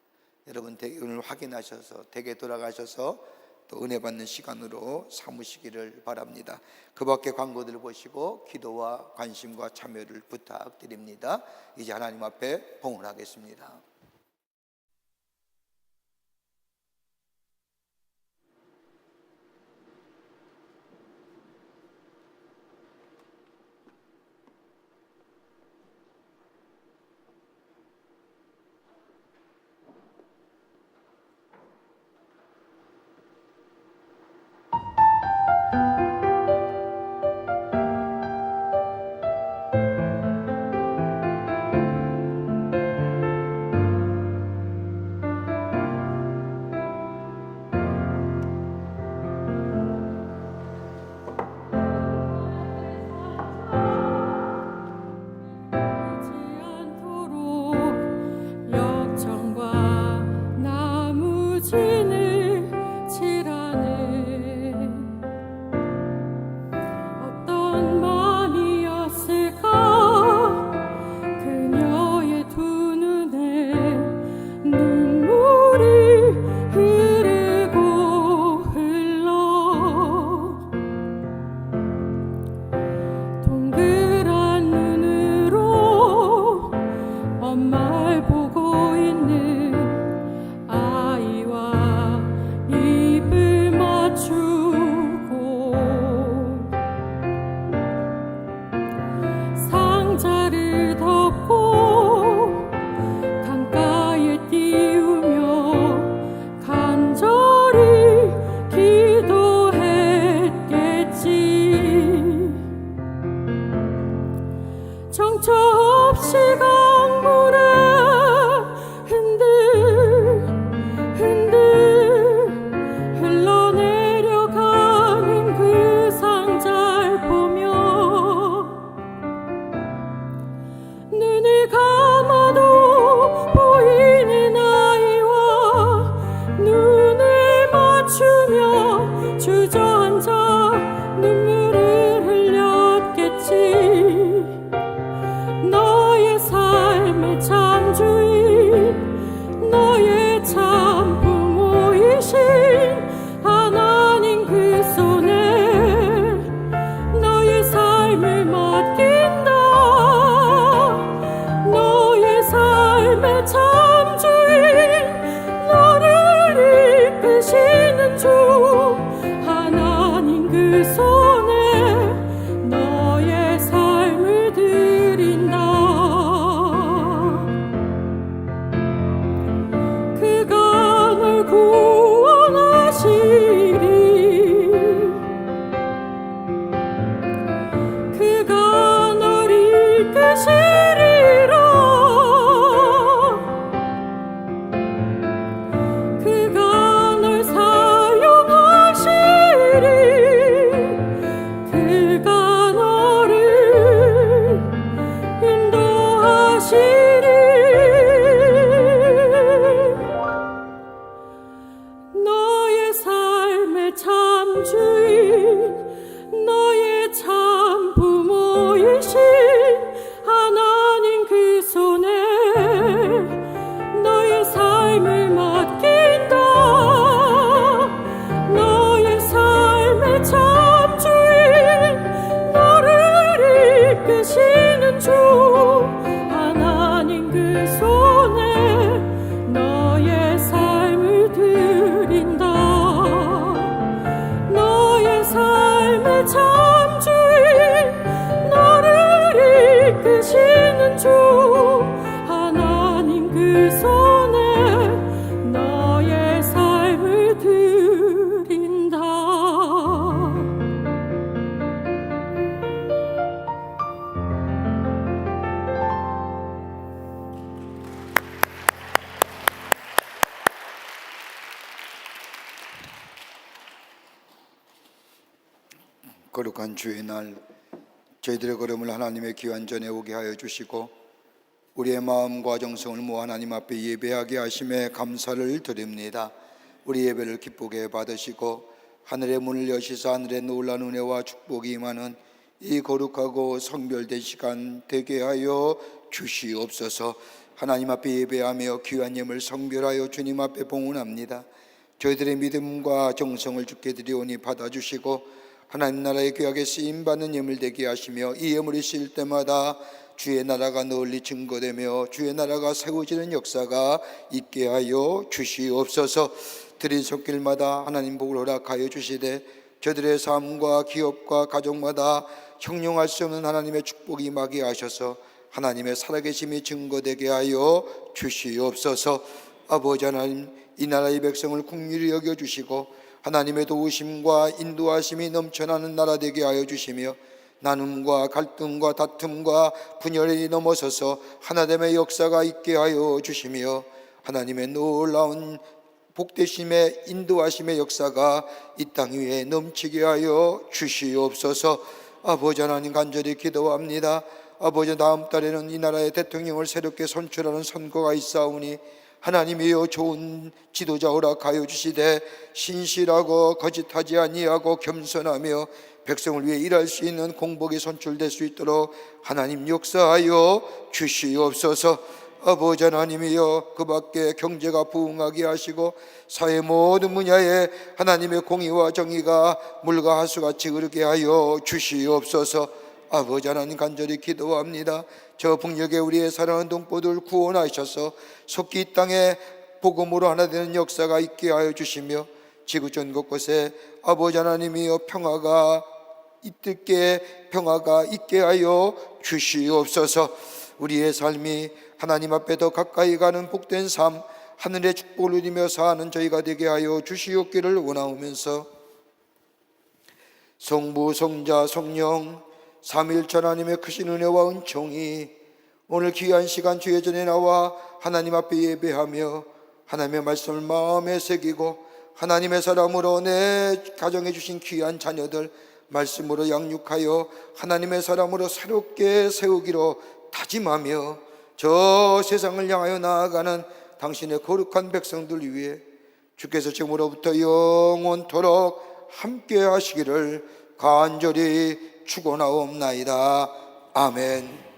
여러분 오늘 확인하셔서 댁에 돌아가셔서 또 은혜 받는 시간으로 삼으시기를 바랍니다. 그 밖에 광고들을 보시고 기도와 관심과 참여를 부탁드립니다. 이제 하나님 앞에 봉헌하겠습니다. 그가 널 사용하시리 거룩한 주의 날 저희들의 걸음을 하나님의 귀한 전에 오게 하여 주시고 우리의 마음과 정성을 모아 하나님 앞에 예배하게 하심에 감사를 드립니다. 우리 예배를 기쁘게 받으시고 하늘의 문을 여시사 하늘의 놀라운 은혜와 축복이 임하는 이 거룩하고 성별된 시간 되게 하여 주시옵소서. 하나님 앞에 예배하며 귀한 예물 성별하여 주님 앞에 봉헌합니다. 저희들의 믿음과 정성을 주께 드리오니 받아주시고 하나님 나라의 귀하게 쓰임받는 예물 되게 하시며 이 예물이 쓰일 때마다 주의 나라가 널리 증거되며 주의 나라가 세워지는 역사가 있게 하여 주시옵소서. 드린 손길마다 하나님 복을 허락하여 주시되 저들의 삶과 기업과 가족마다 형용할 수 없는 하나님의 축복이 임하게 하셔서 하나님의 살아계심이 증거되게 하여 주시옵소서. 아버지 하나님, 이 나라의 백성을 긍휼히 여겨주시고 하나님의 도우심과 인도하심이 넘쳐나는 나라 되게 하여 주시며 나눔과 갈등과 다툼과 분열이 넘어서서 하나됨의 역사가 있게 하여 주시며 하나님의 놀라운 복되심의 인도하심의 역사가 이 땅 위에 넘치게 하여 주시옵소서. 아버지 하나님, 간절히 기도합니다. 아버지, 다음 달에는 이 나라의 대통령을 새롭게 선출하는 선거가 있사오니 하나님이여 좋은 지도자 허락하여 주시되 신실하고 거짓하지 아니하고 겸손하며 백성을 위해 일할 수 있는 공복이 선출될 수 있도록 하나님 역사하여 주시옵소서. 아버지 하나님이여 그 밖에 경제가 부흥하게 하시고 사회 모든 분야에 하나님의 공의와 정의가 물과 하수같이 흐르게 하여 주시옵소서. 아버지 하나님, 간절히 기도합니다. 저 북녘에 우리의 사랑하는 동포들 구원하셔서 속히 이 땅에 복음으로 하나 되는 역사가 있게 하여 주시며 지구 전 곳곳에 아버지 하나님이여 평화가 있게 하여 주시옵소서. 우리의 삶이 하나님 앞에 더 가까이 가는 복된 삶, 하늘의 축복을 누리며 사는 저희가 되게 하여 주시옵기를 원하오면서 성부 성자 성령 삼위일체 하나님의 크신 은혜와 은총이 오늘 귀한 시간 주의 전에 나와 하나님 앞에 예배하며 하나님의 말씀을 마음에 새기고 하나님의 사람으로 내 가정에 주신 귀한 자녀들 말씀으로 양육하여 하나님의 사람으로 새롭게 세우기로 다짐하며 저 세상을 향하여 나아가는 당신의 거룩한 백성들 위해 주께서 지금으로부터 영원토록 함께 하시기를 간절히 축원하옵나이다. 아멘.